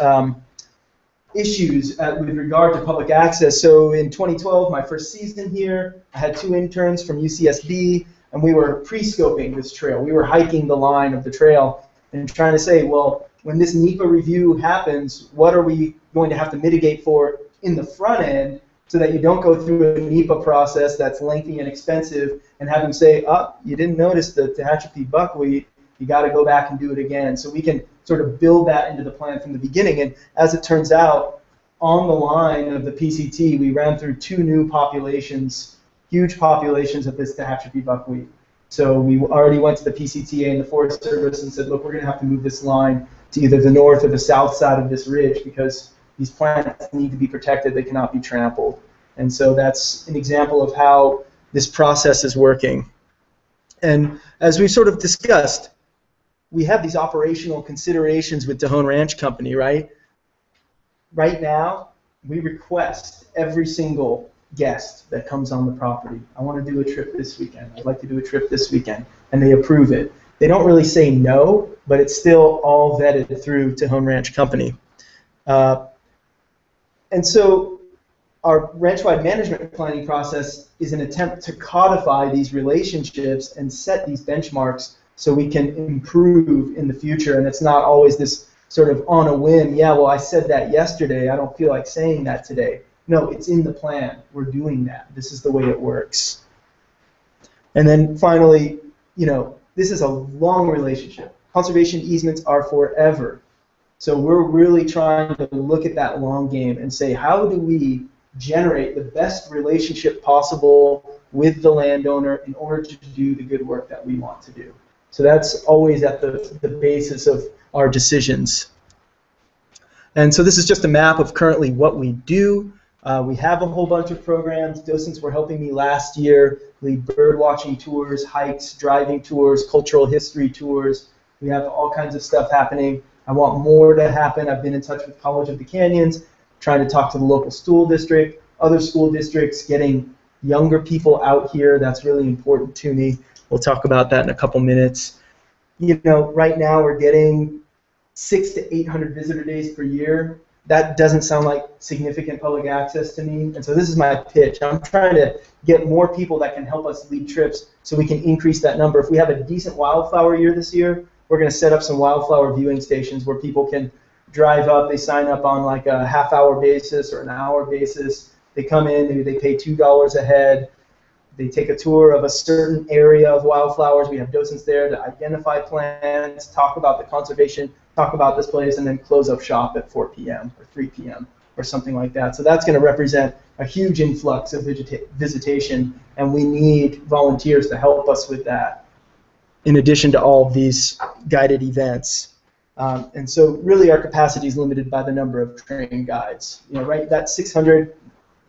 issues with regard to public access. So in 2012, my first season here, I had 2 interns from UCSB, and we were pre-scoping this trail. We were hiking the line of the trail and trying to say, well, when this NEPA review happens, what are we going to have to mitigate for in the front end so that you don't go through a NEPA process that's lengthy and expensive and have them say, oh, you didn't notice the Tehachapi buckwheat, you got to go back and do it again. So we can sort of build that into the plan from the beginning. And as it turns out, on the line of the PCT, we ran through 2 new populations, huge populations of this Tehachapi buckwheat. So we already went to the PCTA and the Forest Service and said, look, we're going to have to move this line to either the north or the south side of this ridge because these plants need to be protected. They cannot be trampled. And so that's an example of how this process is working. And as we sort of discussed, we have these operational considerations with Tejon Ranch Company, right? Right now, we request every single guest that comes on the property, I want to do a trip this weekend. I'd like to do a trip this weekend. And they approve it. They don't really say no, but it's still all vetted through Tejon Ranch Company. And so our ranch-wide management planning process is an attempt to codify these relationships and set these benchmarks so we can improve in the future. And it's not always this sort of on a whim, yeah, well, I said that yesterday, I don't feel like saying that today. No, it's in the plan. We're doing that. This is the way it works. And then finally, this is a long relationship. Conservation easements are forever. So we're really trying to look at that long game and say, how do we generate the best relationship possible with the landowner in order to do the good work that we want to do? So that's always at the basis of our decisions. And so this is just a map of currently what we do. We have a whole bunch of programs. Docents were helping me last year lead bird watching tours, hikes, driving tours, cultural history tours. We have all kinds of stuff happening. I want more to happen. I've been in touch with College of the Canyons, trying to talk to the local school district, other school districts, getting younger people out here. That's really important to me. We'll talk about that in a couple minutes. You know, right now we're getting 600 to 800 visitor days per year. That doesn't sound like significant public access to me, and so this is my pitch. I'm trying to get more people that can help us lead trips so we can increase that number. If we have a decent wildflower year this year, we're going to set up some wildflower viewing stations where people can drive up. They sign up on like a half-hour basis or an hour basis. They come in, maybe they pay $2 a head. They take a tour of a certain area of wildflowers. We have docents there to identify plants, talk about the conservation, talk about this place, and then close up shop at 4 p.m. or 3 p.m. or something like that. So that's going to represent a huge influx of visitation, and we need volunteers to help us with that, in addition to all of these guided events. And so really our capacity is limited by the number of trained guides. You know, right, that 600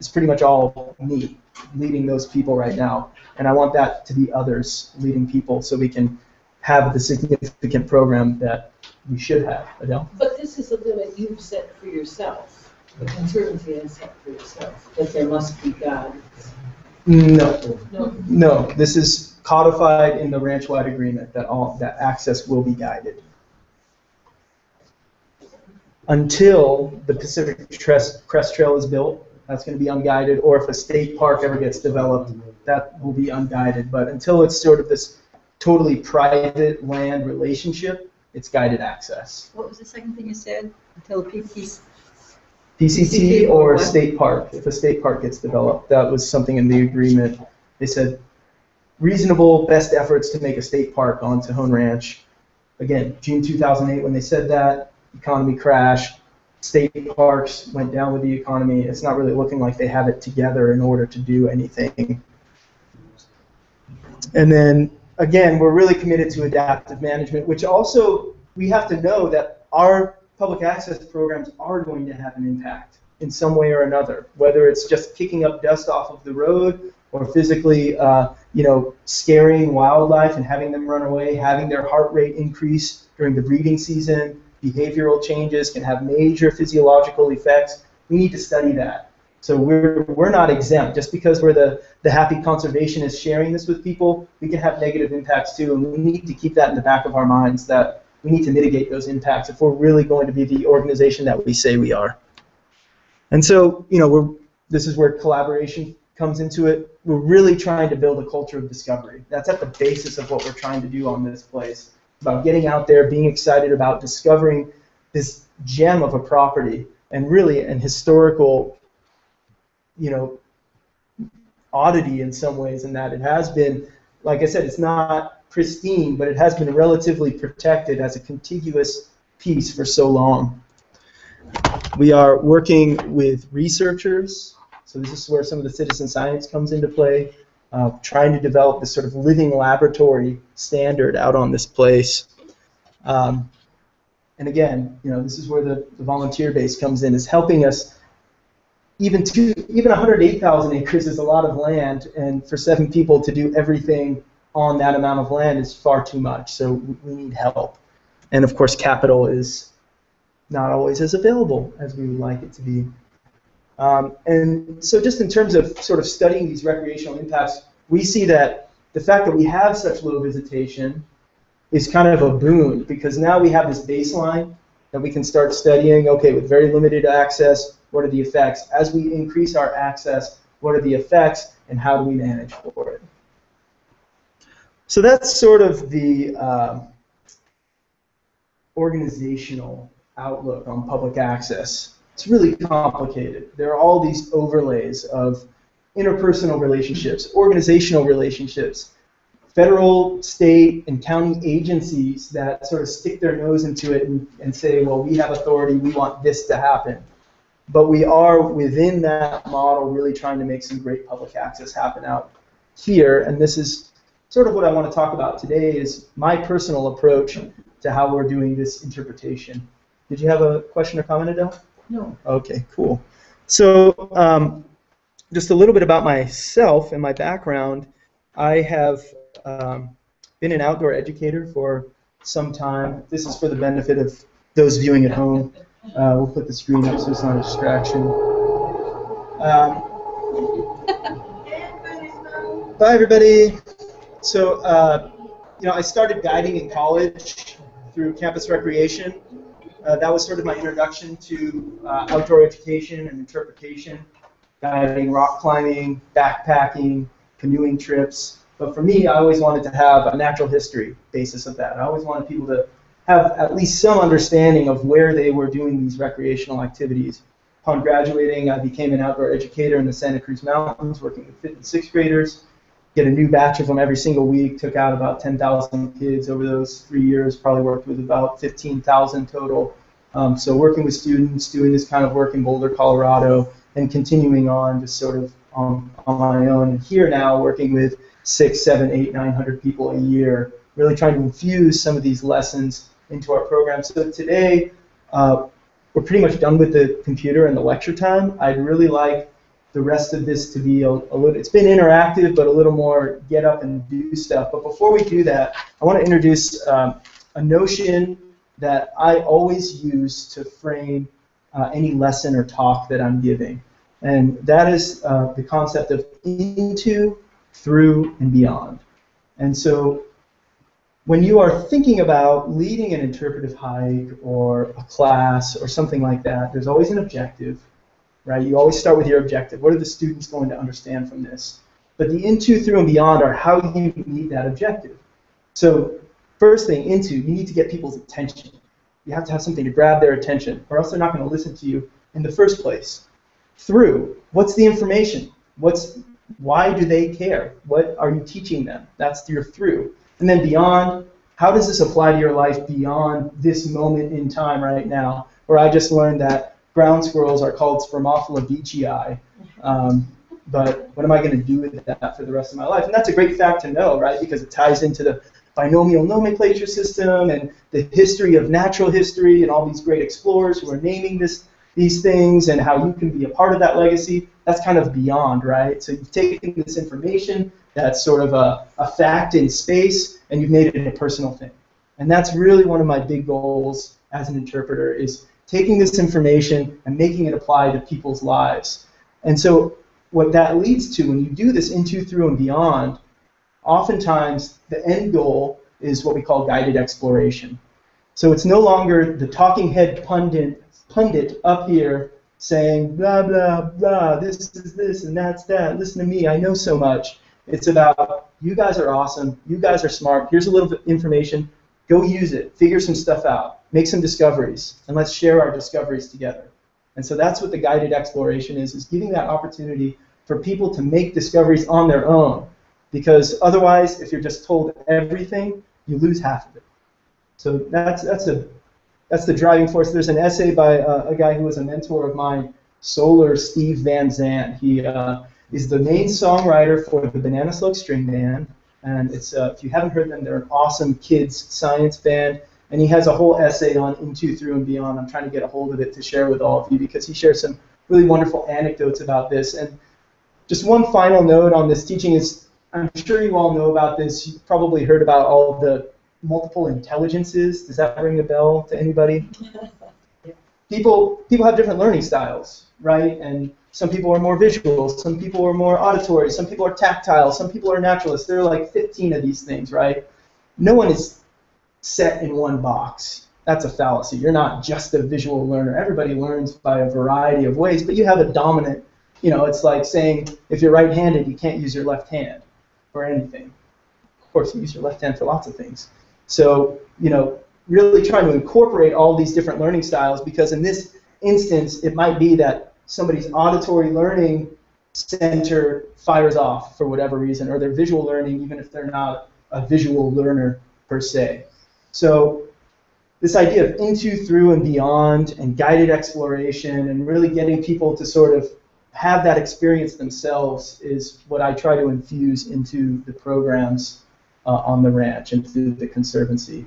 is pretty much all me leading those people right now. And I want that to be others leading people so we can have the significant program that we should have. Adele? But this is a limit you've set for yourself. The Conservancy has set for yourself, that there must be guides. No. This is codified in the ranch-wide agreement that that access will be guided. Until the Pacific Crest Trail is built, that's going to be unguided, or if a state park ever gets developed, that will be unguided. But until it's sort of this totally private land relationship, it's guided access. What was the second thing you said? Until PCT or state park. If a state park gets developed, that was something in the agreement. They said reasonable best efforts to make a state park on Tejon Ranch. Again, June 2008 when they said that, economy crashed. State parks went down with the economy. It's not really looking like they have it together in order to do anything. And then, again, we're really committed to adaptive management, which also we have to know that our public access programs are going to have an impact in some way or another, whether it's just kicking up dust off of the road or physically, scaring wildlife and having them run away, having their heart rate increase during the breeding season. Behavioral changes can have major physiological effects. We need to study that. So we're not exempt. Just because we're the happy conservationists sharing this with people, we can have negative impacts too, and we need to keep that in the back of our minds that we need to mitigate those impacts if we're really going to be the organization that we say we are. And so, this is where collaboration comes into it. We're really trying to build a culture of discovery. That's at the basis of what we're trying to do on this place. About getting out there, being excited about discovering this gem of a property, and really an historical, oddity in some ways, in that it has been, like I said, it's not pristine, but it has been relatively protected as a contiguous piece for so long. We are working with researchers, so this is where some of the citizen science comes into play. Trying to develop this sort of living laboratory standard out on this place. And again, this is where the volunteer base comes in, is helping us. Even 108,000 acres is a lot of land, and for 7 people to do everything on that amount of land is far too much, so we need help. And of course, capital is not always as available as we would like it to be. And so just in terms of sort of studying these recreational impacts, we see that the fact that we have such low visitation is kind of a boon, because now we have this baseline that we can start studying, okay, with very limited access, what are the effects? As we increase our access, what are the effects, and how do we manage for it? So that's sort of the organizational outlook on public access. It's really complicated. There are all these overlays of interpersonal relationships, organizational relationships, federal, state, and county agencies that sort of stick their nose into it and say, well, we have authority, we want this to happen. But we are, within that model, really trying to make some great public access happen out here. And this is sort of what I want to talk about today, is my personal approach to how we're doing this interpretation. Did you have a question or comment, Adele? No. Okay, cool. So just a little bit about myself and my background. I have been an outdoor educator for some time. This is for the benefit of those viewing at home. We'll put the screen up so it's not a distraction. Bye, everybody. So, I started guiding in college through campus recreation. That was sort of my introduction to outdoor education and interpretation, guiding rock climbing, backpacking, canoeing trips. But for me, I always wanted to have a natural history basis of that. I always wanted people to have at least some understanding of where they were doing these recreational activities. Upon graduating, I became an outdoor educator in the Santa Cruz Mountains, working with 5th and 6th graders. Get a new batch of them every single week, took out about 10,000 kids over those 3 years, probably worked with about 15,000 total. So working with students, doing this kind of work in Boulder, Colorado, and continuing on just sort of on my own. And here now working with 6, 7, 8, 900 people a year, really trying to infuse some of these lessons into our program. So today, we're pretty much done with the computer and the lecture time. I'd really like the rest of this to be a little, it's been interactive, but a little more get up and do stuff. But before we do that, I want to introduce a notion that I always use to frame any lesson or talk that I'm giving. And that is the concept of into, through, and beyond. And so when you are thinking about leading an interpretive hike or a class or something like that, there's always an objective. Right? You always start with your objective. What are the students going to understand from this? But the into, through, and beyond are how you meet that objective. So first thing, into, you need to get people's attention. You have to have something to grab their attention, or else they're not going to listen to you in the first place. Through, what's the information? Why do they care? What are you teaching them? That's your through. And then beyond, how does this apply to your life beyond this moment in time right now, where I just learned that ground squirrels are called Spermophila beechii, but what am I going to do with that for the rest of my life? And that's a great fact to know, right? Because it ties into the binomial nomenclature system and the history of natural history and all these great explorers who are naming these things and how you can be a part of that legacy. That's kind of beyond, right? So you've taken this information that's sort of a fact in space and you've made it a personal thing. And that's really one of my big goals as an interpreter is taking this information and making it apply to people's lives. And so what that leads to when you do this into, through, and beyond, oftentimes the end goal is what we call guided exploration. So it's no longer the talking head pundit up here saying blah, blah, blah, this is this and that's that, listen to me, I know so much. It's about you guys are awesome, you guys are smart, here's a little bit of information, go use it, figure some stuff out. Make some discoveries, and let's share our discoveries together. And so that's what the guided exploration is giving that opportunity for people to make discoveries on their own. Because otherwise, if you're just told everything, you lose half of it. So that's the driving force. There's an essay by a guy who was a mentor of mine, Solar Steve Van Zandt. He is the main songwriter for the Banana Slug String Band. And it's if you haven't heard them, they're an awesome kids science band. And he has a whole essay on into, through, and beyond. I'm trying to get a hold of it to share with all of you because he shares some really wonderful anecdotes about this. And just one final note on this teaching is, I'm sure you all know about this. You've probably heard about all of the multiple intelligences. Does that ring a bell to anybody? People have different learning styles, right? And some people are more visual, some people are more auditory, some people are tactile, some people are naturalists. There are like 15 of these things, right? No one is set in one box. That's a fallacy. You're not just a visual learner. Everybody learns by a variety of ways, but you have a dominant, it's like saying if you're right-handed, you can't use your left hand for anything. Of course, you use your left hand for lots of things. So, really trying to incorporate all these different learning styles because in this instance, it might be that somebody's auditory learning center fires off for whatever reason, or their visual learning, even if they're not a visual learner per se. So this idea of into, through, and beyond, and guided exploration, and really getting people to sort of have that experience themselves is what I try to infuse into the programs on the ranch and through the Conservancy.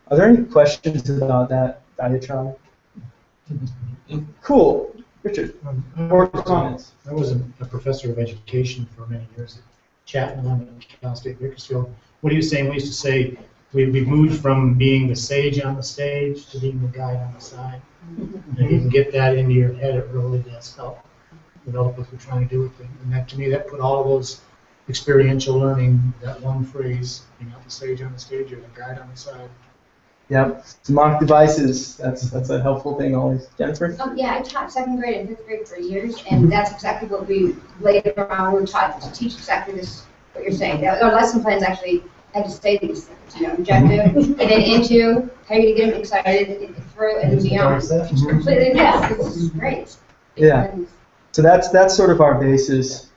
Are there any questions about that diatribe? Cool. Richard, or comments? I was a professor of education for many years at Chapman and Cal State Bakersfield. What are you saying? We used to say we moved from being the sage on the stage to being the guide on the side. And if you can get that into your head, it really does help develop what we're trying to do with it. And that, to me, that put all of those experiential learning, that one phrase, being not the sage on the stage or the guide on the side. Yep. Mock devices. That's a helpful thing always. Jennifer? Yeah, I taught 2nd grade and 5th grade for years, and that's exactly what we laid around. We were taught to teach exactly this, what you're saying. Our lesson plans actually had to say these things, you know, objective, and then into, how are you going to get them excited, and through, and beyond. It's completely, yeah, it's great. Yeah. So that's sort of our basis.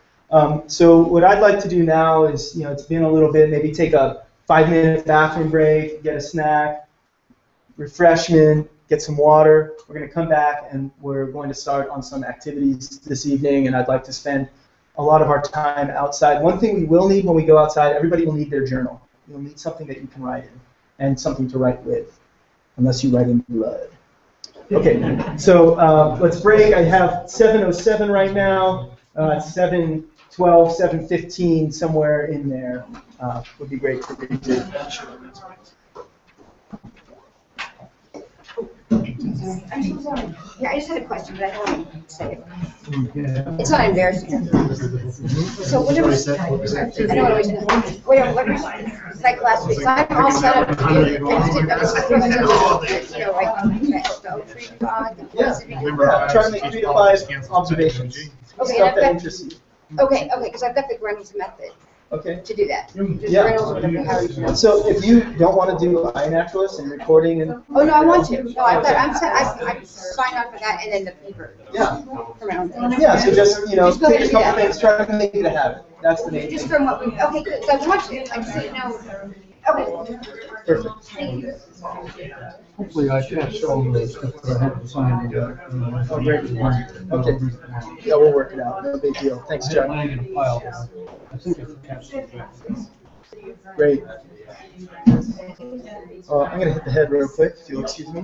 So what I'd like to do now is, you know, it's been a little bit, maybe take a 5-minute bathroom break, get a snack, refreshment, get some water. We're going to come back and we're going to start on some activities this evening, and I'd like to spend a lot of our time outside. One thing we will need when we go outside, everybody will need their journal. You'll need something that you can write in and something to write with, unless you write in blood. Okay, so let's break. I have 7:07 right now, 7:12, 7:15, somewhere in there would be great to read. I'm so sorry. Yeah, I just had a question, but I don't want to say it. It's not embarrassing. So what was, I don't want to waste time. What was, like last week, so I'm all set up. I just didn't, I was, you know, like, Try to make 3 to 5 observations. Okay, Stuff that interests you. Okay, because I've got the Reynolds method. Okay. To do that. Just Yeah. Reynolds, whatever, how you do it. So if you don't want to do iNaturalist and recording and Oh, no, I want to. No, I've got, I'm signed on for that and then the fever. Yeah. For my own thing. Yeah, so just, you know, Just go ahead take a and do couple that. things, try to make it a habit. That's the main Just thing. from what we, okay, good, so I want to, I just didn't know. Okay. Perfect. Thank you. Hopefully I can't show them the stuff that I have to sign. Oh, great. Okay. Yeah, we'll work it out. No big deal. Thanks, Chuck. I get a file. I think it's attached to that. Great. I'm going to hit the head real quick, if you'll excuse me.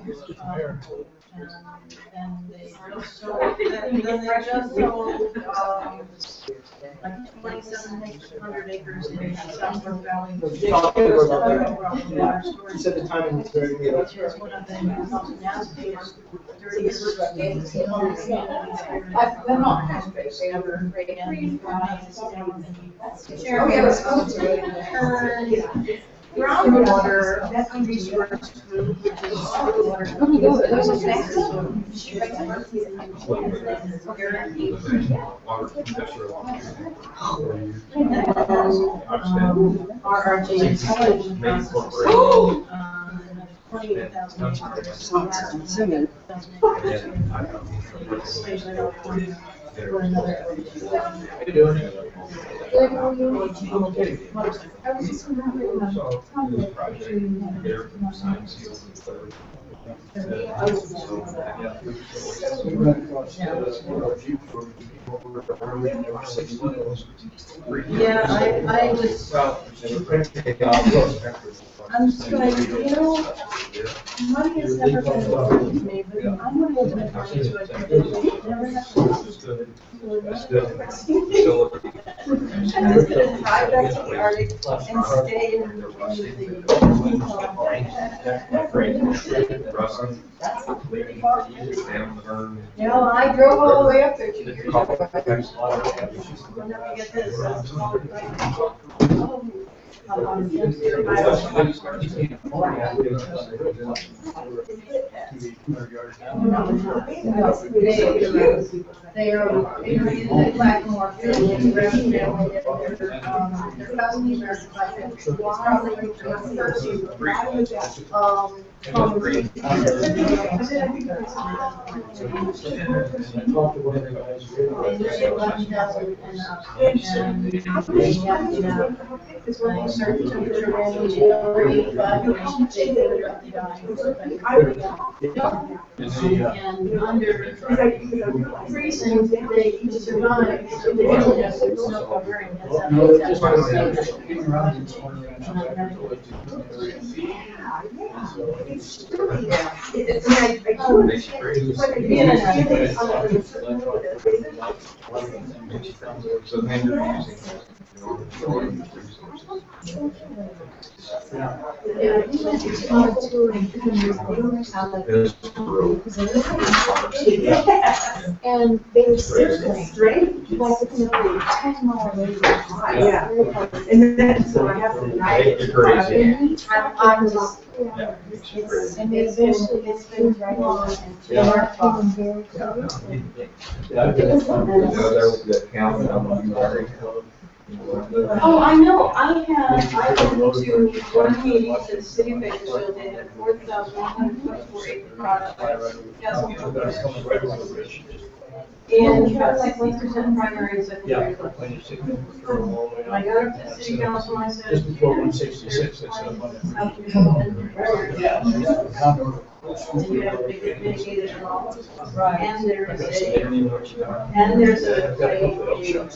Like 2,700 acres in Southwest Valley. You said the timing was very good. Here's one of them, now it's 30 years. They're not cash-based, they are great. Oh, yeah, it's cool. Groundwater, that's a resource group, which is water. Those are snacks. Yeah, I just, I'm just like, you know, money has never been important to me, but I'm gonna go to the money so I can never have to. Drive back to the Arctic and stay in You know, I drove all the way up there 2 years ago. We'll never get this. They are in black and white. They're It's when you certain temperature range, and under freezing, they can survive. Snow covering has It's really, it's, I do understand, but again, it's on a certain level that So then you're using And they were circling, strange. like it's a 10-mile radius. Yeah. And then, so I have to. I'm just, and they eventually it's been right on and they are feeling very close. Oh, I know, I went to one meeting at the city of Bakersfield, they had 4,124 acre project. And about 60% primary and secondary. I got up to the city council and I said. Just before 166, they said. Right. And there's a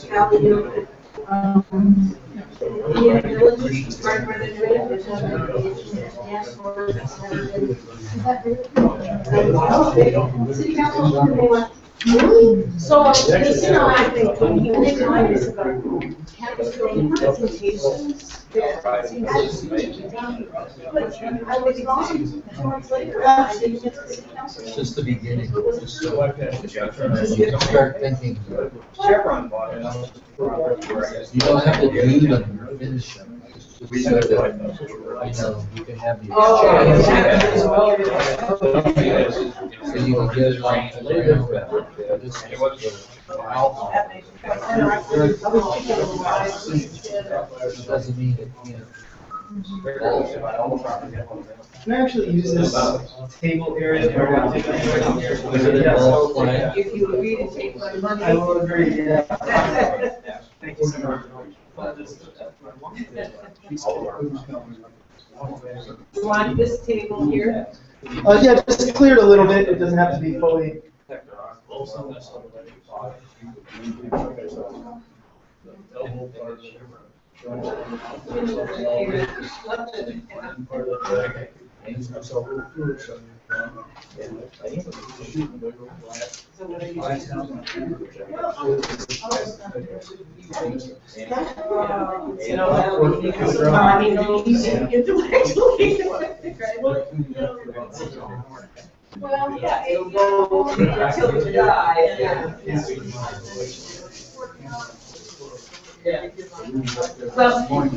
county unit. Yeah, village, right where they do it, there's a dance floor, it's never been. Is that very? City council, and they went, really? So, this, you know, I think, when they find us about campus building presentations, that seems but I was wrong, 2 months later, I didn't get to the city council. It's just the beginning, just so you can start thinking. Chevron bought it. You don't have to do them or finish them. Just so that, you can have the. So you can get it off the ground. This is the outline. Doesn't mean it can't. Can I actually use this table area? If you agree to take my money. I will agree, yeah. Thank you so much. You want this table here? Yeah, just clear it a little bit. It doesn't have to be fully. Well, yeah, it'll go until we die. Well, have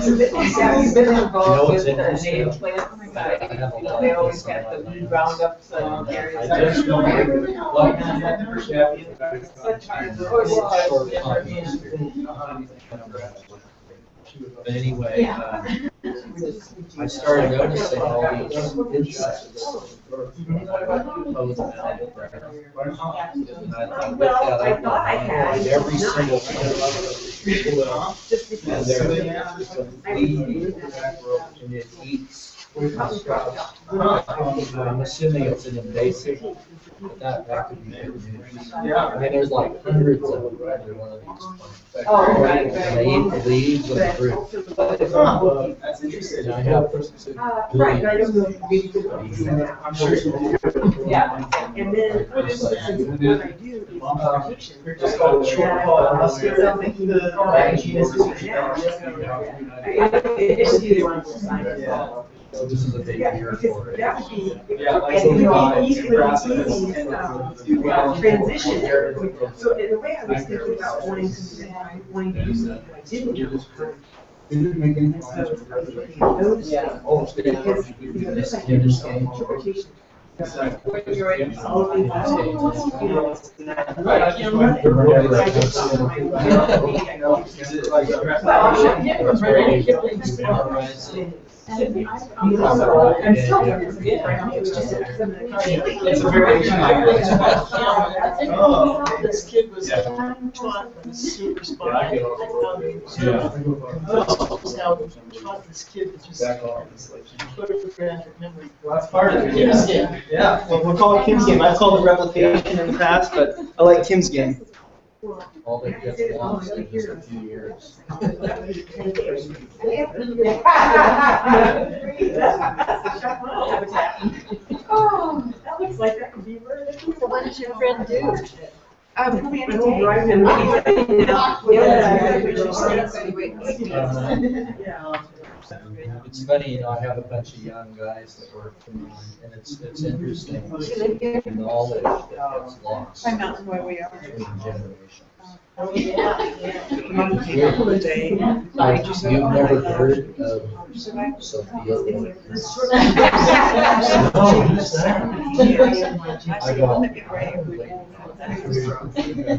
you been involved with the native plant society? You know, they always have the roundups and areas. But anyway, I started noticing all these insects. And I thought I had every single one. And it eats. I'm assuming it's an invasive, but that could be good news. I mean, there's like hundreds of them right under one of these. Oh, right. And they eat the leaves and the fruit. That's interesting. And I have Right, I don't know. I'm sure. Yeah, and then, what I do is They're just called short haul. Unless you're something the genus is. So this is a big year for it. That would be, Yeah, like and it would be easy transition. So in a way, I was thinking about wanting to do something I didn't do. Yeah. Because, you know, there's like interpretation. This kid was taught super smart. Taught this kid to just photographic memory. Well, that's part of it. Yeah. Yeah. Well, we'll call it Kim's game. I've called it replication in the past, but I like Kim's game. All that gets lost in just a few years. Oh, that looks like that could be very. So what does your friend do? It's funny, you know, I have a bunch of young guys that work for me, and it's interesting, the knowledge that gets lost Find out where we are. between generations. You've You've never heard of Sophia? I go,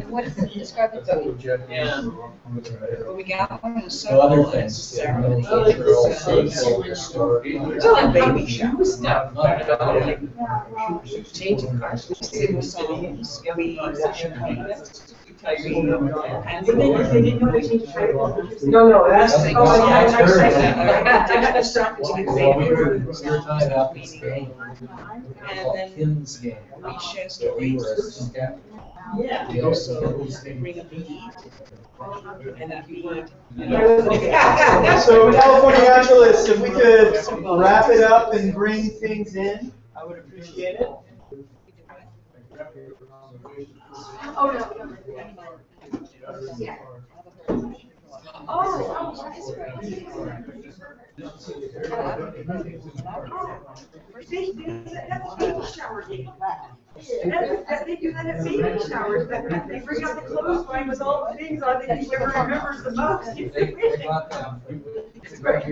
What is it, describe it to me. We got one in a so other things, cultural, social, historical. It's like baby showers. Changing cars. They didn't know to change the title. No, that's. Well, we were talking about this game, called Kim's Game. We share So we were a scout. Yeah. We also Bring a bead. And that bead. So California Naturalist, if we could wrap it up and bring things in, I would appreciate it. Oh, no. Yeah. They do that at baby shower game. They do that at baby showers. They bring out the clothesline with all the things on it. Whoever remembers the most. They got them. It's great.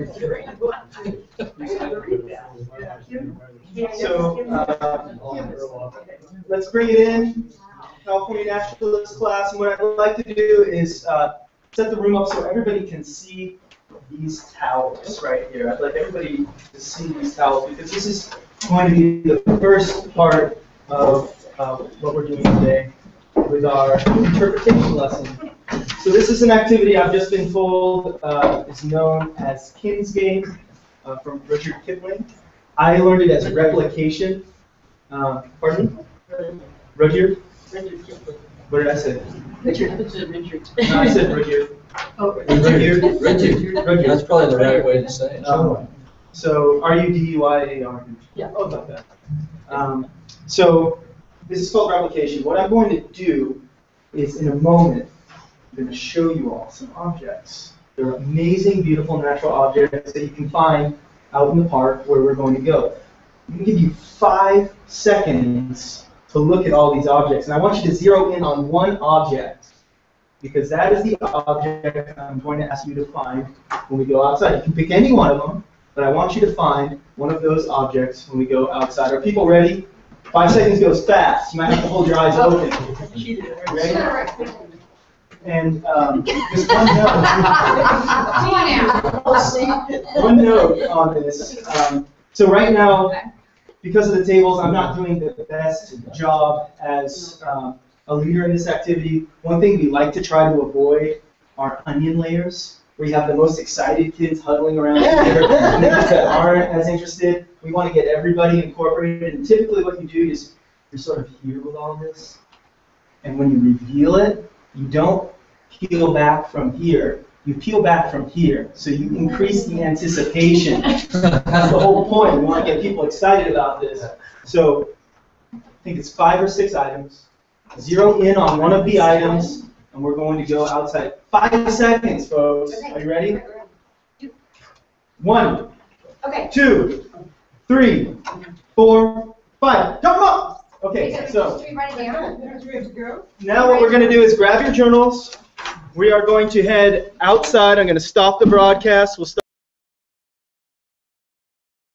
So, let's bring it in, California Naturalist class, and what I'd like to do is set the room up so everybody can see these towels right here. I'd like everybody to see these towels because this is going to be the first part of what we're doing today with our interpretation lesson. So this is an activity I've just been told is known as Kim's Game from Richard Kipling. I learned it as replication. Pardon? Rudyard? What did I say? Richard. No, I said Rudyard. Oh, Richard. That's probably the right way to say it. So R-U-D-Y-A-R. Yeah. Oh, about that. So this is called replication. What I'm going to do is in a moment, I'm going to show you all some objects. They're amazing, beautiful natural objects that you can find out in the park where we're going to go. I'm going to give you 5 seconds to look at all these objects. And I want you to zero in on one object because that is the object I'm going to ask you to find when we go outside. You can pick any one of them, but I want you to find one of those objects when we go outside. Are people ready? 5 seconds goes fast. You might have to hold your eyes open. Ready? And just one note. One note on this. So right now, because of the tables, I'm not doing the best job as a leader in this activity. One thing we like to try to avoid are onion layers, where you have the most excited kids huddling around here, and the kids that aren't as interested. We want to get everybody incorporated, and typically what you do is you're sort of here with all this, and when you reveal it, you don't peel back from here. You peel back from here, so you increase the anticipation. That's the whole point. We want to get people excited about this. So I think it's 5 or 6 items. Zero in on one of the items, and we're going to go outside. 5 seconds, folks. Are you ready? 1, 2, 3, 4, 5. Come on! Okay, so now what we're going to do is grab your journals. We are going to head outside. I'm going to stop the broadcast. We'll stop.